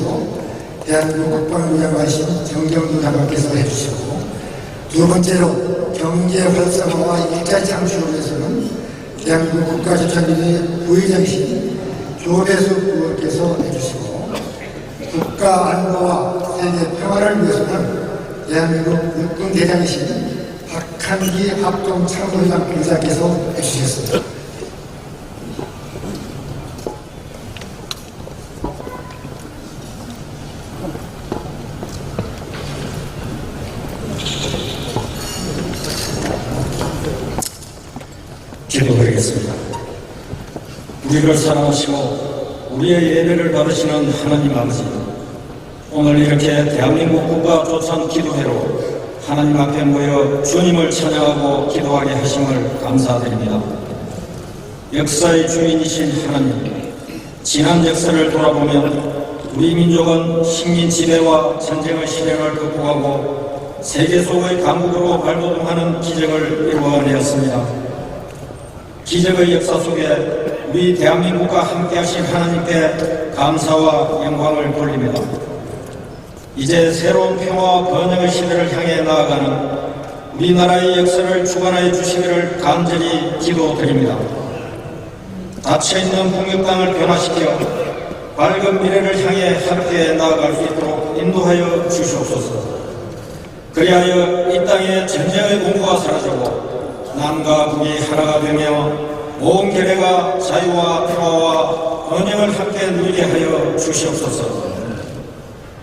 대한민국 국방을 운영하신 정경도 장관께서 해주시고, 두 번째로 경제 활성화와 일자리 창출을 위해서는 대한민국 국가주창기의 부의장이신 조대수 의원께서 해주시고, 국가 안보와 세계 평화를 위해서는 대한민국 육군 대장이신 박한기 합동 참모회장 의장께서 해주셨습니다. 기도드리겠습니다. 우리를 사랑하시고 우리의 예배를 받으시는 하나님 아버지, 오늘 이렇게 대한민국 국가 조찬 기도회로 하나님 앞에 모여 주님을 찬양하고 기도하게 하심을 감사드립니다. 역사의 주인이신 하나님, 지난 역사를 돌아보면 우리 민족은 식민 지배와 전쟁의 시련을 극복하고 세계 속의 강국으로 발돋움하는 기적을 이루어내었습니다. 기적의 역사 속에 우리 대한민국과 함께하신 하나님께 감사와 영광을 돌립니다. 이제 새로운 평화와 번영의 시대를 향해 나아가는 우리나라의 역사를 주관하여 주시기를 간절히 기도드립니다. 닫혀있는 북녘 땅을 변화시켜 밝은 미래를 향해 함께 나아갈 수 있도록 인도하여 주시옵소서. 그리하여 이 땅에 전쟁의 공포가 사라지고 남과 북이 하나가 되며 온 계례가 자유와 평화와 번영을 함께 누리게 하여 주시옵소서.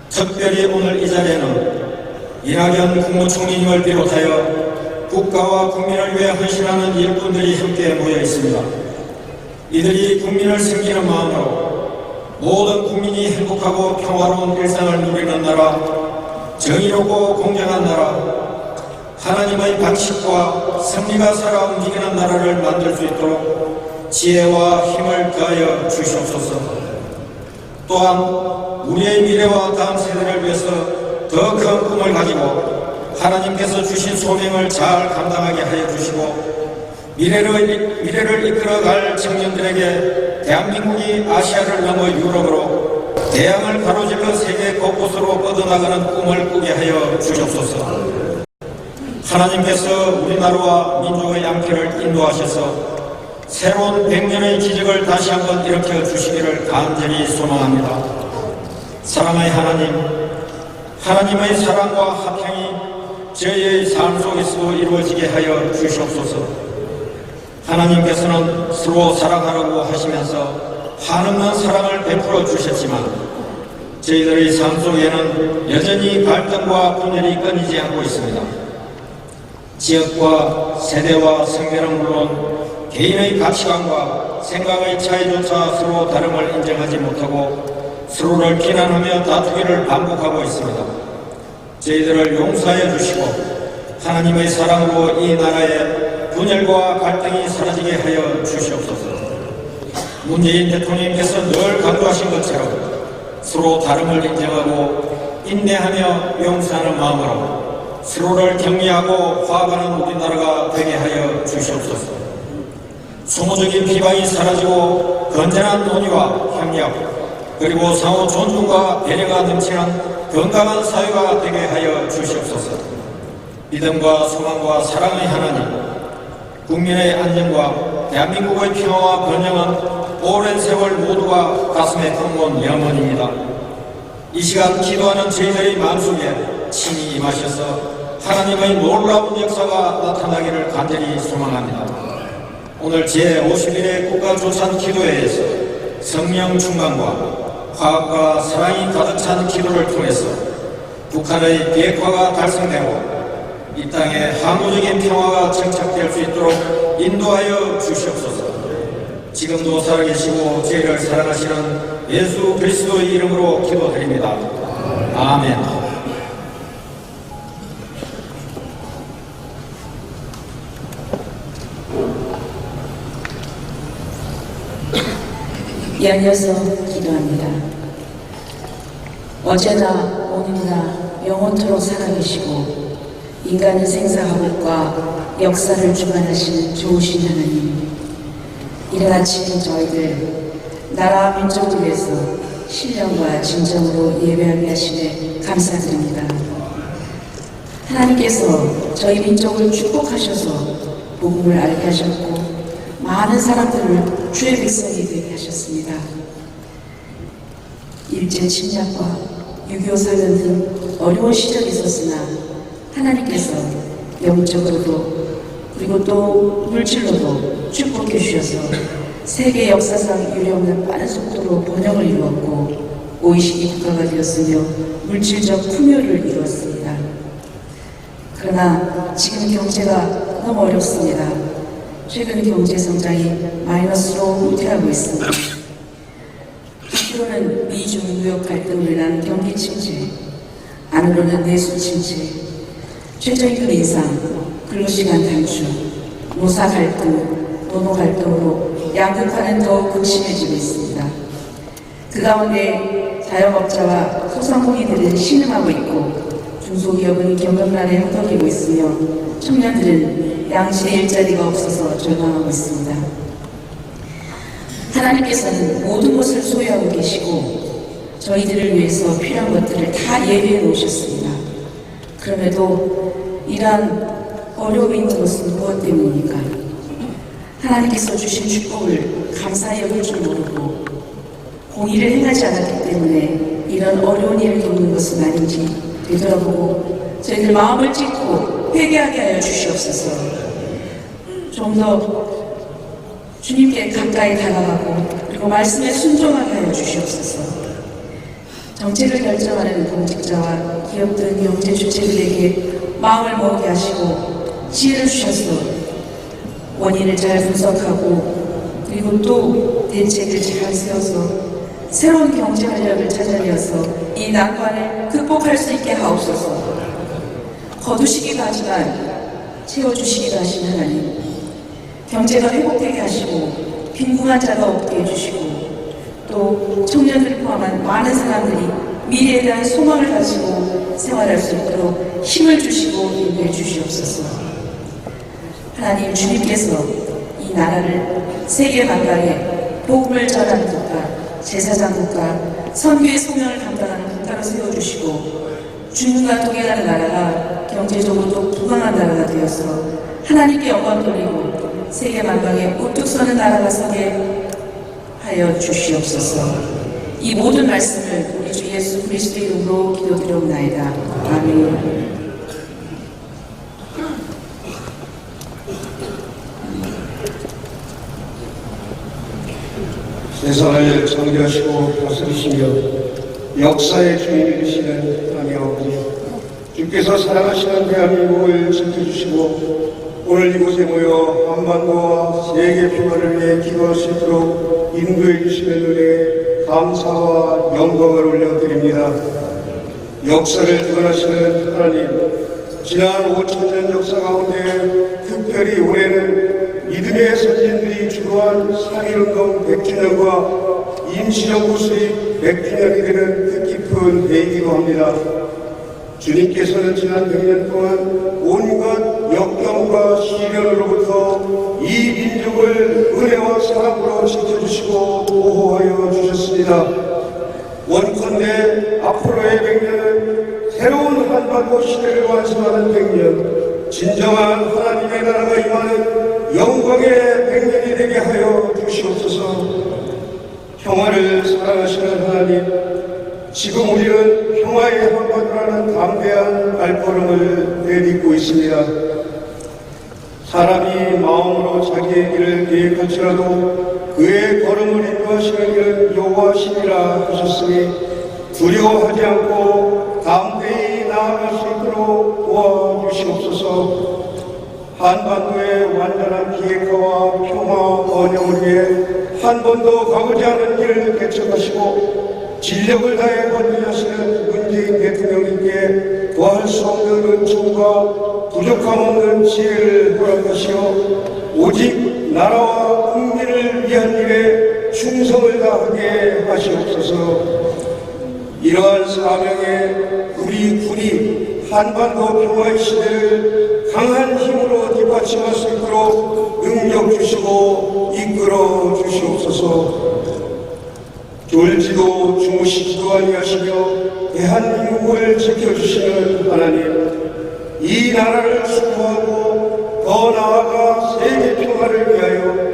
특별히 오늘 이 자리에는 이낙연 국무총리님을 비롯하여 국가와 국민을 위해 헌신하는 일꾼들이 함께 모여 있습니다. 이들이 국민을 섬기는 마음으로 모든 국민이 행복하고 평화로운 일상을 누리는 나라, 정의롭고 공정한 나라, 하나님의 방식과 승리가 살아 움직이는 나라를 만들 수 있도록 지혜와 힘을 더하여 주시옵소서. 또한 우리의 미래와 다음 세대를 위해서 더 큰 꿈을 가지고 하나님께서 주신 소명을 잘 감당하게 하여 주시고 미래를 이끌어갈 청년들에게 대한민국이 아시아를 넘어 유럽으로 대양을 가로질러 세계 곳곳으로 뻗어나가는 꿈을 꾸게 하여 주옵소서. 하나님께서 우리나라와 민족의 양태를 인도하셔서 새로운 100년의 기적을 다시 한번 일으켜 주시기를 간절히 소망합니다. 사랑의 하나님, 하나님의 사랑과 화평이 저희의 삶 속에서도 이루어지게 하여 주시옵소서. 하나님께서는 서로 사랑하라고 하시면서 한없는 사랑을 베풀어 주셨지만 저희들의 삶 속에는 여전히 갈등과 분열이 끊이지 않고 있습니다. 지역과 세대와 성별은 물론 개인의 가치관과 생각의 차이조차 서로 다름을 인정하지 못하고 서로를 비난하며 다투기를 반복하고 있습니다. 저희들을 용서해 주시고 하나님의 사랑으로 이 나라의 분열과 갈등이 사라지게 하여 주시옵소서. 문재인 대통령께서 늘 강조하신 것처럼 서로 다름을 인정하고 인내하며 용서하는 마음으로 서로를 격려하고 화합하는 우리나라가 되게 하여 주시옵소서. 소모적인 비방이 사라지고 건전한 논의와 협력 그리고 상호 존중과 배려가 넘치는 건강한 사회가 되게 하여 주시옵소서. 믿음과 소망과 사랑의 하나님, 국민의 안전과 대한민국의 평화와 번영은 오랜 세월 모두가 가슴에 품은 염원입니다. 이 시간 기도하는 저희들의 마음속에 친히 임하셔서 하나님의 놀라운 역사가 나타나기를 간절히 소망합니다. 오늘 제51회 국가조찬 기도회에서 성령 충만과 화합과 사랑이 가득 찬 기도를 통해서 북한의 비핵화가 달성되고 이 땅에 항구적인 평화가 정착될 수 있도록 인도하여 주시옵소서. 지금도 살아계시고 저희를 사랑하시는 예수 그리스도의 이름으로 기도드립니다. 아멘. 이어서 기도합니다. 어제나 오늘나 영원토록 살아계시고 인간의 생사화복과 역사를 주관하시는 좋으신 하나님, 이른 아침 저희들 나라 민족을 위해서 신령과 진정으로 예배하게 하시네 감사드립니다. 하나님께서 저희 민족을 축복하셔서 복음을 알게 하셨고 많은 사람들을 주의 백성이 되게 하셨습니다. 일제 침략과 6.25 사변 등 어려운 시절이 있었으나 하나님께서 영적으로도 그리고 또 물질로도 축복해 주셔서 세계 역사상 유례없는 빠른 속도로 번영을 이루었고 OECD 국가가 되었으며 물질적 풍요를 이루었습니다. 그러나 지금 경제가 너무 어렵습니다. 최근 경제 성장이 마이너스로 후퇴하고 있습니다. 한편으로는 미중 무역 갈등으로 인한 경기 침체, 안으로는 내수 침체, 최저임금 인상, 근로시간 단축, 노사 갈등, 노노 갈등으로 양극화는 더욱 극심해지고 있습니다. 그 가운데 자영업자와 소상공인들은 신음하고 있고 중소기업은 경영난에 허덕이고 있으며 청년들은 양질의 일자리가 없어서 절망하고 있습니다. 하나님께서는 모든 것을 소유하고 계시고 저희들을 위해서 필요한 것들을 다 예비해 놓으셨습니다. 그럼에도 이러한 어려움이 있는 것은 무엇 때문입니까? 하나님께서 주신 축복을 감사히 여길 줄 모르고 공의를 행하지 않았기 때문에 이런 어려운 일을 겪는 것은 아닌지 되돌아보고 저희들 마음을 찢고 회개하게 하여 주시옵소서. 좀 더 주님께 가까이 다가가고 그리고 말씀에 순종하게 하여 주시옵소서. 정책을 결정하는 공직자와 기업 등 경제 주체들에게 마음을 모으게 하시고 지혜를 주셔서 원인을 잘 분석하고 그리고 또 대책을 잘 세워서 새로운 경제 활력을 찾아내어서 이 난관을 극복할 수 있게 하옵소서. 거두시기도 하지만 채워주시기도 하신 하나님, 경제가 회복되게 하시고 빈궁한 자가 없게 해주시고 또 청년들을 포함한 많은 사람들이 미래에 대한 소망을 가지고 생활할 수 있도록 힘을 주시고 인도해 주시옵소서. 하나님, 주님께서 이 나라를 세계 만방에 복음을 전하는 국가, 제사장 국가, 선교의 소명을 감당하는 국가로 세워주시고 주님과 동행하는 나라가 경제적으로도 부강한 나라가 되어서 하나님께 영광 돌리고 세계 만방에 우뚝 서는 나라가 서게 하여 주시옵소서. 이 모든 말씀을 우리 주 예수 그리스도의 이름으로 기도드리옵나이다. 아멘. 세상을 창조하시고 다스리시며 역사의 주인이 되시는 하나님 아버지, 주께서 사랑하시는 대한민국을 지켜주시고 오늘 이곳에 모여 한반도와 세계 평화를 위해 기도할 수 있도록 인도해 주시는 은혜에 감사와 영광을 올려드립니다. 역사를 주관하시는 하나님, 지난 5,000년 역사 가운데 특별히 올해는 믿음의 선진들이 주도한 3.1운동 100주년과 임시정부 수립 100주년이 되는 뜻깊은 해이기도 합니다. 주님께서는 지난 100년 동안 온갖 역경과 시련으로부터 이 민족을 은혜와 사랑으로 지켜주시고 보호하여 주셨습니다. 원컨대 앞으로의 100년은 새로운 한반도 시대를 완성하는 100년, 진정한 하나님의 나라가 임하는 영광의 100년이 되게 하여 주시옵소서. 평화를 사랑하시는 하나님, 지금 우리는 평화의 한반도라는 담대한 발걸음을 내딛고 있습니다. 사람이 마음으로 자기의 길을 계획할지라도 그의 걸음을 인도하시는 이는 여호와시니라 하셨으니 두려워하지 않고 담대히 나아갈 수 있도록 도와주시옵소서. 한반도의 완전한 비핵화와 평화 번영을 위해 한 번도 가보지 않은 길을 개척하시고 진력을 다해 건진하시는 문재인 대통령님께 더할 수 없는 은총과 부족함 없는 지혜를 허락하시어 오직 나라와 국민을 위한 일에 충성을 다하게 하시옵소서. 이러한 사명에 우리 군이 한반도 평화의 시대를 강한 힘으로 뒷받침할 수 있도록 능력 주시고 이끌어 주시옵소서. 졸지도 주무시지도 아니하시며 대한민국을 지켜주시는 하나님, 이 나라를 수호하고 더 나아가 세계 평화를 위하여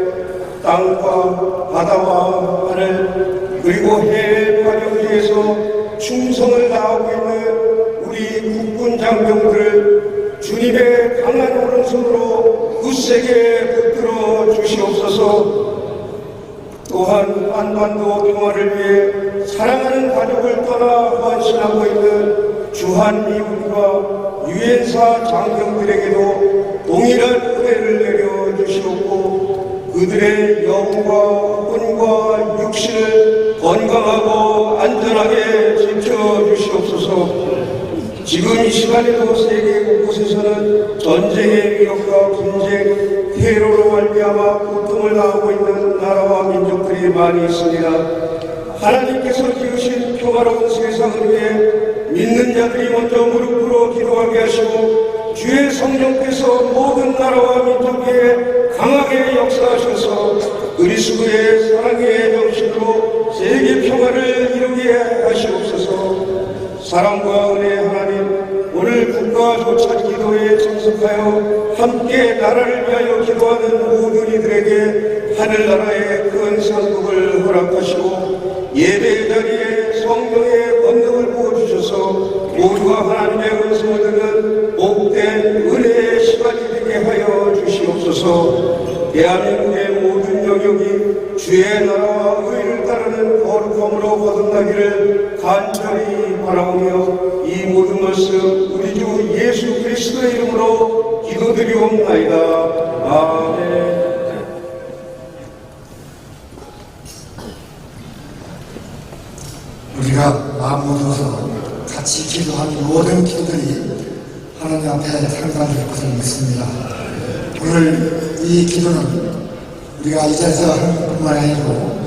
땅과 바다와 하늘 그리고 해외 화력지에서 충성을 다하고 있는 우리 국군 장병들을 주님의 강한 오른손으로 굳세게 붙들어 주시옵소서. 또한 한반도 평화를 위해 사랑하는 가족을 떠나 헌신하고 있는 주한미군과 유엔사 장병들에게도 동일한 은혜를 내려주시옵고 그들의 영과魂과 육신을 건강하고 안전하게 지켜주시옵소서. 지금 이 시간에도 세계 곳곳에서는 전쟁의 위협과 분쟁, 테러로 말미암아 고통을 당하고 있는 나라와 민족들이 많이 있습니다. 하나님께서 지으신 평화로운 세상을 위해 믿는 자들이 먼저 무릎 꿇어 기도하게 하시고 주의 성령께서 모든 나라와 민족 위에 강하게 역사하셔서 그리스도의 사랑의 정신으로 세계 평화를 이루게 하시옵소서. 사랑과 은혜의 하나님, 오늘 국가 조찬 기도에 참석하여 함께 나라를 위하여 기도하는 모든 이들에게 하늘나라의 큰 상급을 허락하시고 예배의 자리에 성령의 권능을 부어주셔서 모두가 하나님의 은총을 듣는 복된 은혜의 시간이 되게 하여 주시옵소서. 대한민국의 모든 영역이 주의 나라와 의를 따르는 거룩함으로 거듭나기를 간절히 바라오며 이 모든 말씀 우리 주 예수 그리스도의 이름으로 기도드리옵나이다. 아멘. 우리가 마음 먹어서 같이 기도하는 모든 기도들이 하나님 앞에 상달될 것을 믿습니다. 오늘 이 기도는 우리가 이 자리에서 하는 뿐만 아니고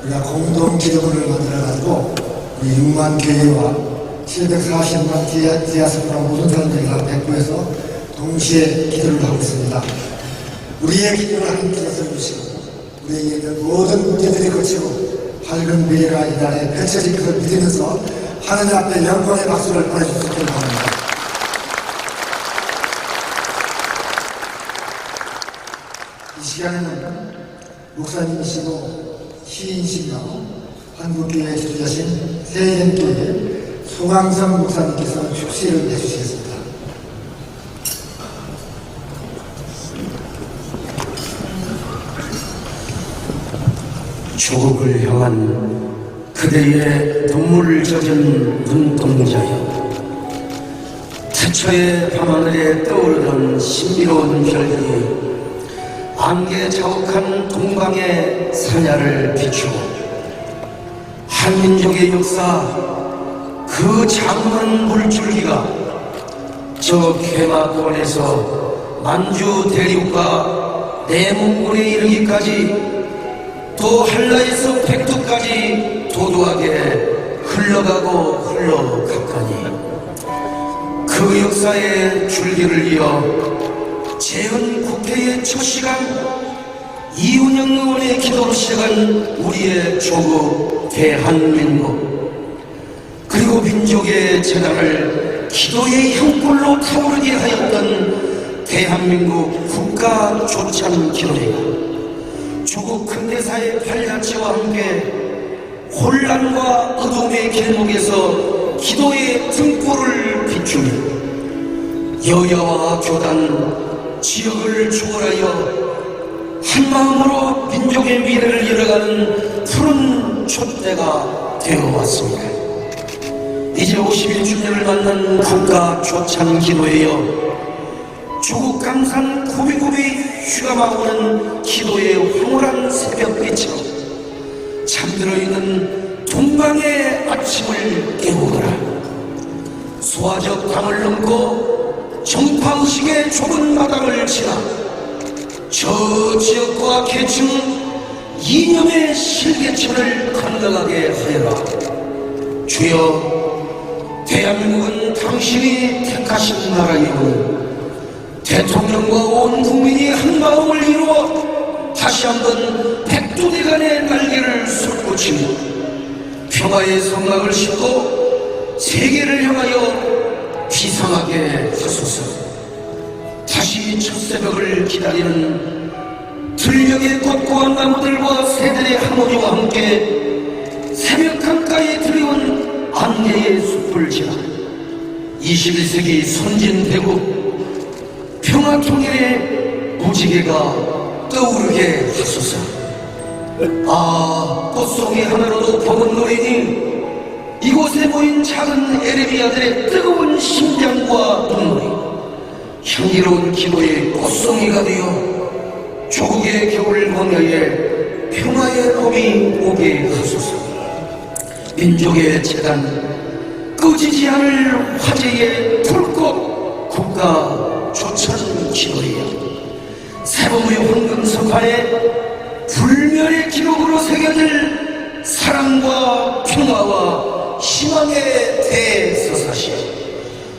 우리가 공동 기도문을 만들어가지고 우리 6만 교회와 740만 디아스포라 모든 사람들이 다 백구해서 동시에 기도를 하고 있습니다. 우리의 기도를 하나님께서 들어주시고 우리에게 있는 모든 문제들이 거치고 밝은 미래가 이 날에 펼쳐질 것을 믿으면서 하나님 앞에 영광의 박수를 보내주시기 바랍니다. 이 시간에는 목사님이시고 시인이시며 한국교회에 주주하신 세인교회 송항성 목사님께서 축시를 해주시겠습니다. 조국을 향한 그대의 눈물을 젖은 눈동자여, 태초의 밤하늘에 떠오르던 신비로운 별들이 안개 자욱한 동방의 사냐를 비추고 한민족의 역사 그 장엄한 물줄기가 저 개마권에서 만주 대륙과 내몽골에 이르기까지 또 한라에서 백두까지 도도하게 흘러가고 흘러갔다니, 그 역사의 줄기를 이어 재헌 국회의 첫 시간 이운영 의원의 기도로 시작한 우리의 조국 대한민국, 그리고 민족의 재단을 기도의 형불로 타오르게 하였던 대한민국 국가 조찬 기도회가 조국 근대사의 발자취와 함께 혼란과 어둠의 길목에서 기도의 등불을 비추며 여야와 교단, 지역을 초월하여 한마음으로 민족의 미래를 이뤄가는 푸른 촛대가 되어왔습니다. 이제 51주년을 맞는 국가 조찬 기도회여 조국 강산 고비고비 휘감아오는 기도의 황홀한 새벽빛처럼 잠들어 있는 동방의 아침을 깨우거라. 소화적 강을 넘고 정파의식의 좁은 마당을 지나 저 지역과 계층 이념의 실개천을 건강하게 하여라. 주여, 대한민국은 당신이 택하신 나라이오니 대통령과 온 국민이 한 마음을 이루어 다시 한번 백두대간의 날개를 솟구치며 평화의 성막을 싣고 세계를 향하여 비상하게 하소서. 다시 첫 새벽을 기다리는 들녘의 꽃고한 나무들과 새들의 하모니와 함께 새벽 강가에 들여온 황제의 숲을 지나 21세기 선진대국 평화통일의 무지개가 떠오르게 하소서. 아, 꽃송이 하나로도 법은 노래니 이곳에 모인 작은 에레미야들의 뜨거운 심장과 눈물이 향기로운 기도의 꽃송이가 되어 조국의 겨울 광야에 평화의 봄이 오게 하소서. 민족의 재단, 꺼지지 않을 화제의 불꽃 국가 조찬 기도리여, 세범의 황금석판에 불멸의 기록으로 새겨질 사랑과 평화와 희망의 대서사시여,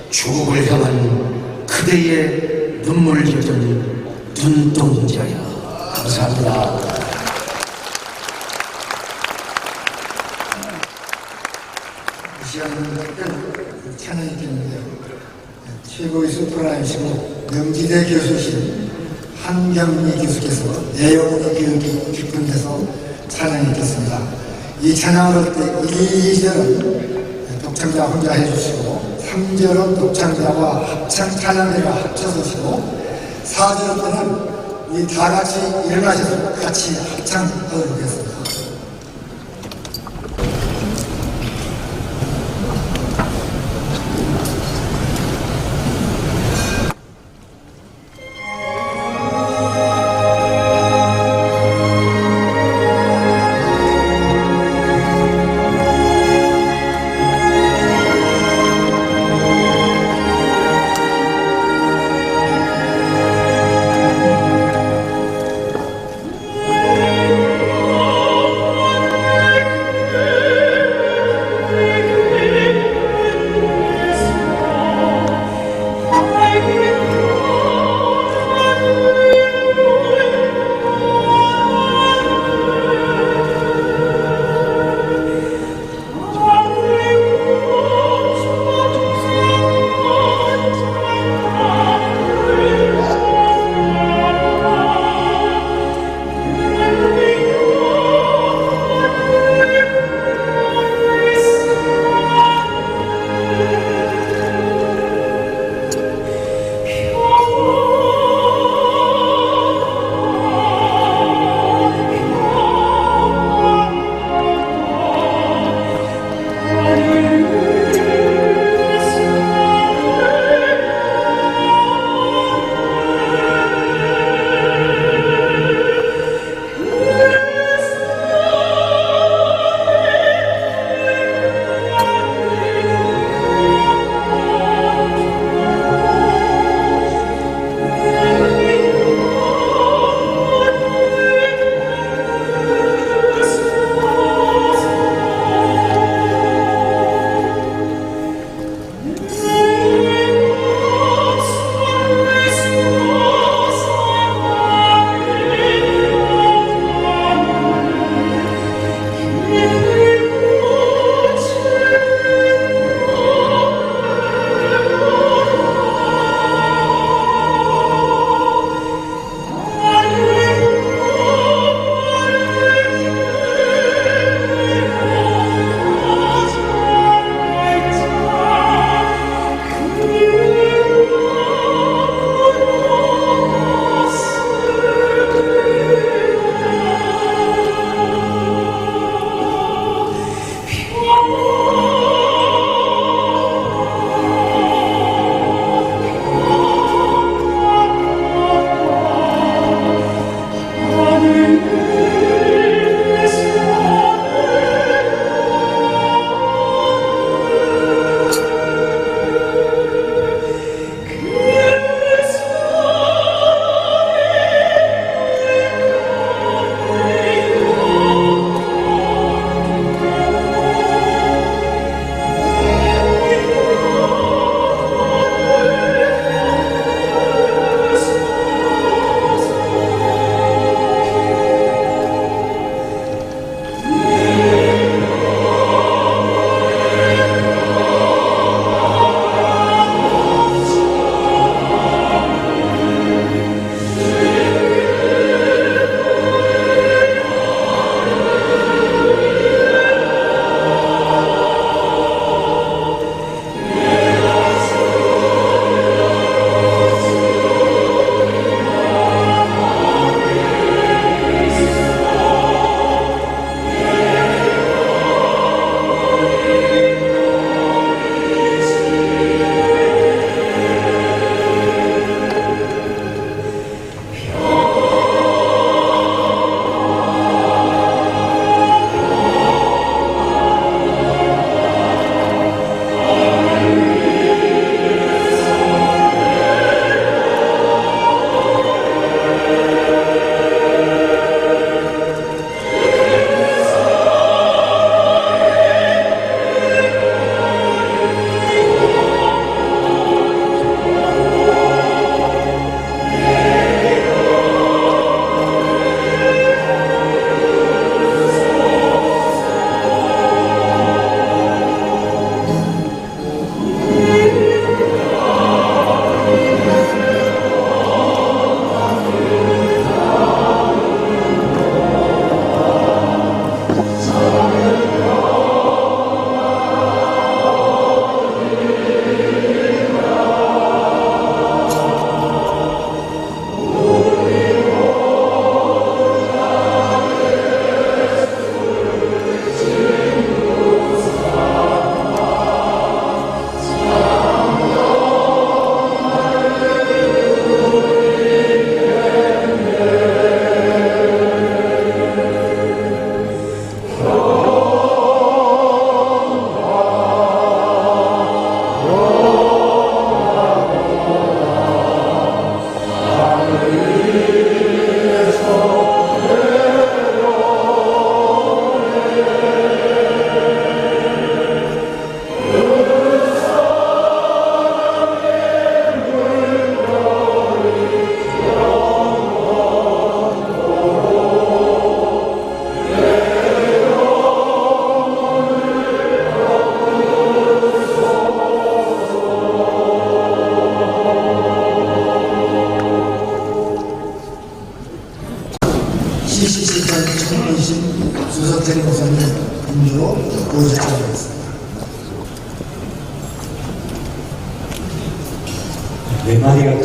조국을 향한 그대의 눈물 젖은 눈동자여. 감사합니다. 이 시간은 찬양이 있겠는데요. 최고의 소프라노시고 명지대 교수신 한경미 교수께서 내용의 교육이 깊은 데서 찬양했겠습니다. 이 찬양을 할 때 2절은 독창자 혼자 해주시고 3절은 독창자와 합창 찬양대가 합쳐서 시고 4절 때는 우리 다 같이 일어나셔서 같이 합창하도록 하겠습니다.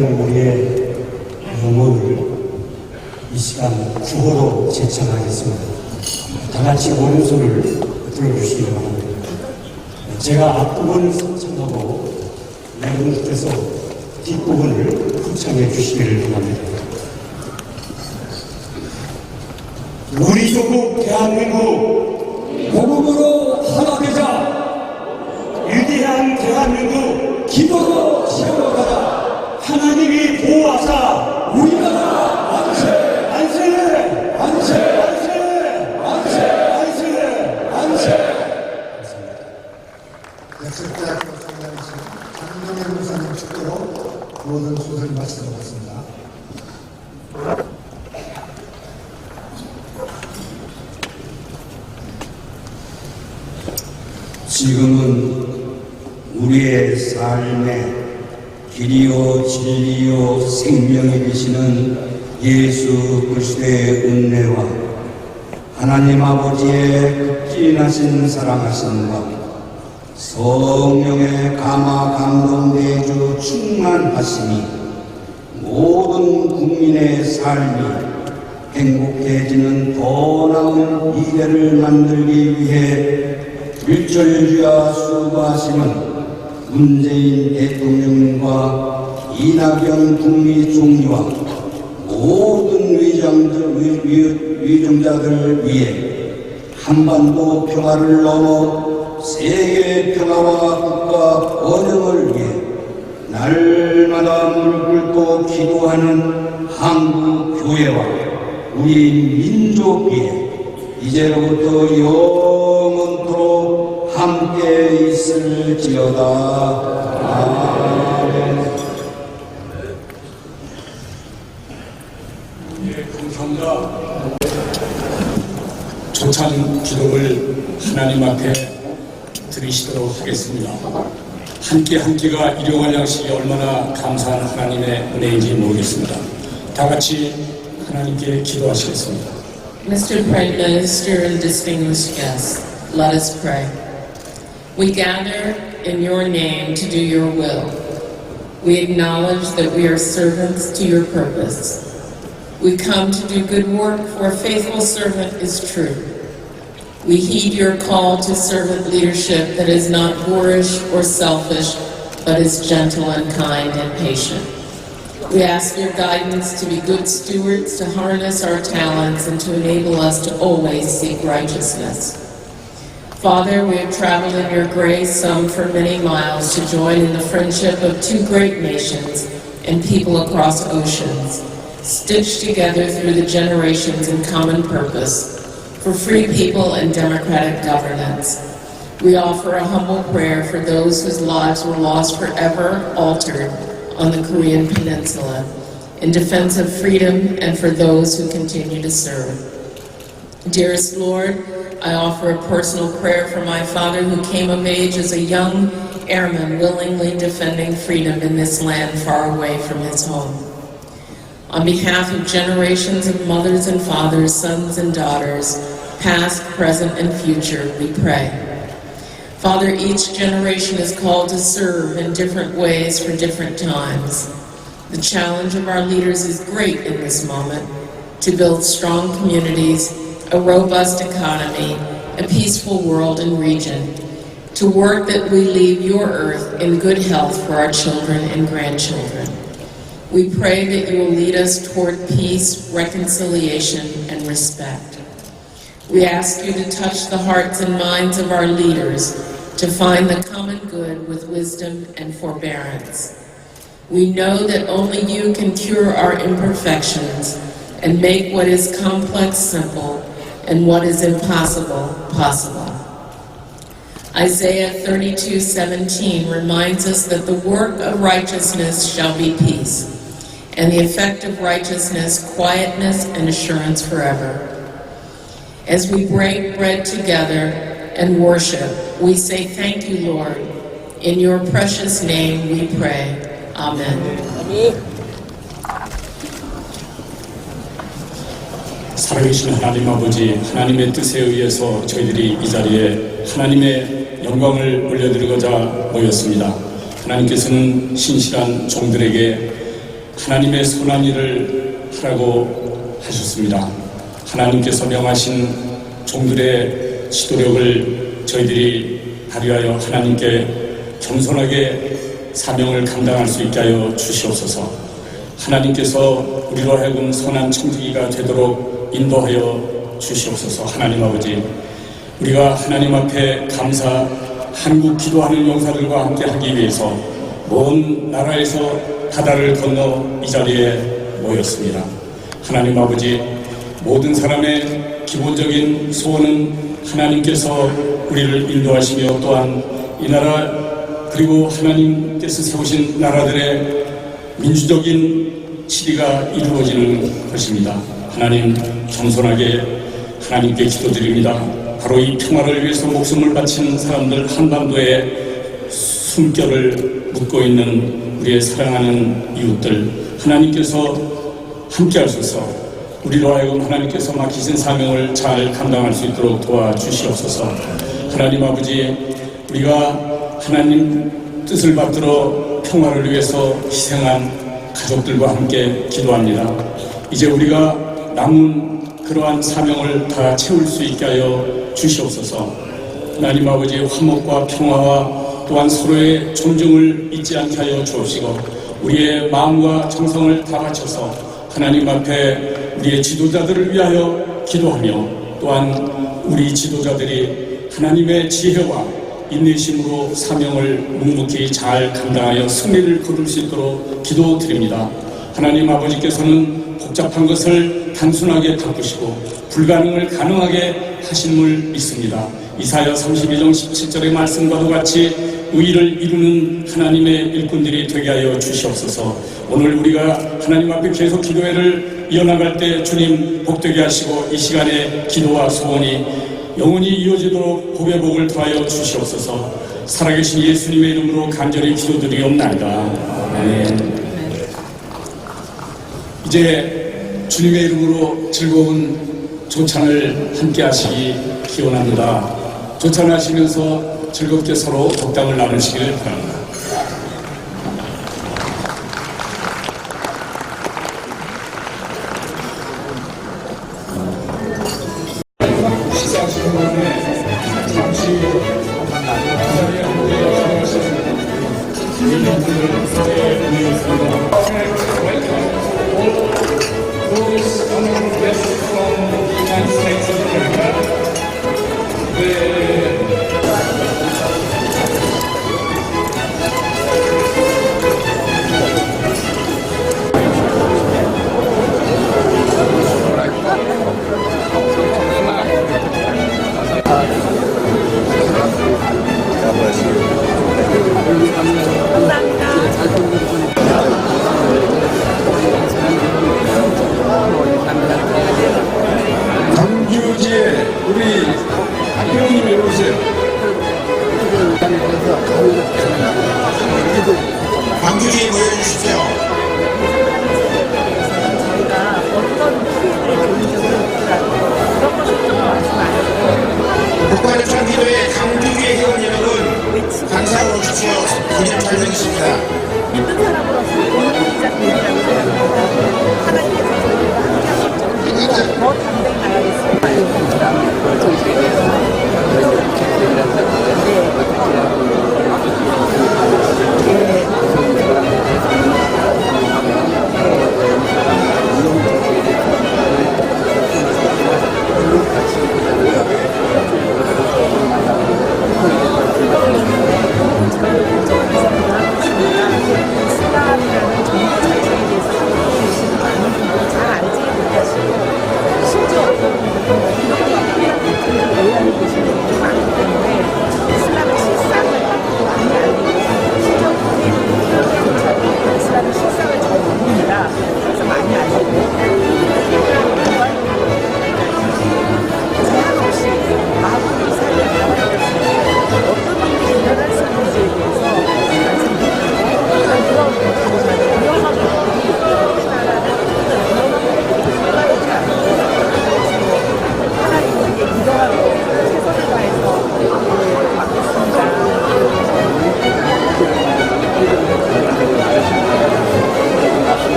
같은 우리의 영혼을 이 시간 구호로 제청하겠습니다. 다 같이 오른손을 들어주시기 바랍니다. 제가 앞부분을 선창하고 여러분께서 뒷부분을 합창해 주시기를 바랍니다. 우리 조국 대한민국 복음으로 하나 되자. 위대한 대한민국 기도로 세워가자. 하나님이 보호하사 우리 나라 만세 만세 만세 만세 만세 만세 만세. 역습대학교 총장이신 장동현 목사님 축도로 모든 순서를 마치도록 하겠습니다. 지금은 우리의 삶의 길이요 진리요 생명이 되시는 예수 그리스도의 은혜와 하나님 아버지의 극진하신 사랑하심과 성령의 감화 감동 내주 충만하심이 모든 국민의 삶이 행복해지는 더 나은 미래를 만들기 위해 일절주야 수고하시는 문재인 대통령과 이낙연 북미 총리와 모든 위정자들을 위해 한반도 평화를 넘어 세계 평화와 국가 번영을 위해 날마다 무릎 꿇고 기도하는 한국 교회와 우리 민족이 이제로부터 영원토록 함께 있을지어다. 아멘. 예, 감사합니다. 조찬 기도를 하나님 앞에 드리시도록 하겠습니다. 한 끼가 일용할 양식이 얼마나 감사한 하나님의 은혜인지 모르겠습니다. 다 같이 하나님께 기도하시겠습니다. Mr. Prime Minister and distinguished guests, let us pray. We gather in your name to do your will. We acknowledge that we are servants to your purpose. We come to do good work, for a faithful servant is true. We heed your call to servant leadership that is not boorish or selfish, but is gentle and kind and patient. We ask your guidance to be good stewards, to harness our talents, and to enable us to always seek righteousness. Father, we have traveled in your grace, some for many miles, to join in the friendship of two great nations and people across oceans, stitched together through the generations in common purpose for free people and democratic governance. We offer a humble prayer for those whose lives were lost forever, altered on the Korean Peninsula, in defense of freedom and for those who continue to serve. Dearest Lord, I offer a personal prayer for my father who came of age as a young airman willingly defending freedom in this land far away from his home. On behalf of generations of mothers and fathers, sons and daughters, past, present, and future, we pray. Father, each generation is called to serve in different ways for different times. The challenge of our leaders is great in this moment, to build strong communities, a robust economy, a peaceful world and region, to work that we leave your earth in good health for our children and grandchildren. We pray that you will lead us toward peace, reconciliation, and respect. We ask you to touch the hearts and minds of our leaders to find the common good with wisdom and forbearance. We know that only you can cure our imperfections and make what is complex simple and what is impossible possible. Isaiah 32:17 reminds us that the work of righteousness shall be peace, and the effect of righteousness, quietness and assurance forever. As we break bread together and worship, we say thank you, Lord. In your precious name we pray. Amen. 살아계신 하나님 아버지, 하나님의 뜻에 의해서 저희들이 이 자리에 하나님의 영광을 올려드리고자 모였습니다. 하나님께서는 신실한 종들에게 하나님의 선한 일을 하라고 하셨습니다. 하나님께서 명하신 종들의 지도력을 저희들이 발휘하여 하나님께 겸손하게 사명을 감당할 수 있게 하여 주시옵소서. 하나님께서 우리로 하여금 선한 청지기가 되도록 인도하여 주시옵소서. 하나님 아버지, 우리가 하나님 앞에 감사, 한국 기도하는 용사들과 함께 하기 위해서 먼 나라에서 바다를 건너 이 자리에 모였습니다. 하나님 아버지, 모든 사람의 기본적인 소원은 하나님께서 우리를 인도하시며 또한 이 나라 그리고 하나님께서 세우신 나라들의 민주적인 치리가 이루어지는 것입니다. 하나님, 겸손하게 하나님께 기도드립니다. 바로 이 평화를 위해서 목숨을 바친 사람들, 한반도에 숨결을 묻고 있는 우리의 사랑하는 이웃들, 하나님께서 함께 하소서. 우리로 하여금 하나님께서 맡기신 사명을 잘 감당할 수 있도록 도와주시옵소서. 하나님 아버지, 우리가 하나님 뜻을 받들어 평화를 위해서 희생한 가족들과 함께 기도합니다. 이제 우리가 남은 그러한 사명을 다 채울 수 있게 하여 주시옵소서. 하나님 아버지, 화목과 평화와 또한 서로의 존중을 잊지 않게 하여 주옵시고, 우리의 마음과 정성을 다 바쳐서 하나님 앞에 우리의 지도자들을 위하여 기도하며, 또한 우리 지도자들이 하나님의 지혜와 인내심으로 사명을 묵묵히 잘 감당하여 승리를 거둘 수 있도록 기도드립니다. 하나님 아버지께서는 복잡한 것을 단순하게 바꾸시고 불가능을 가능하게 하심을 믿습니다. 이사야 32장 17절의 말씀과도 같이 의를 이루는 하나님의 일꾼들이 되게 하여 주시옵소서. 오늘 우리가 하나님 앞에 계속 기도회를 이어나갈 때 주님 복되게 하시고 이 시간에 기도와 소원이 영원히 이어지도록 복의 복을 더하여 주시옵소서. 살아계신 예수님의 이름으로 간절히 기도드리옵나이다. 아멘. 이제 주님의 이름으로 즐거운 조찬을 함께 하시기 기원합니다. 조찬하시면서 즐겁게 서로 독담을 나누시길 바랍니다.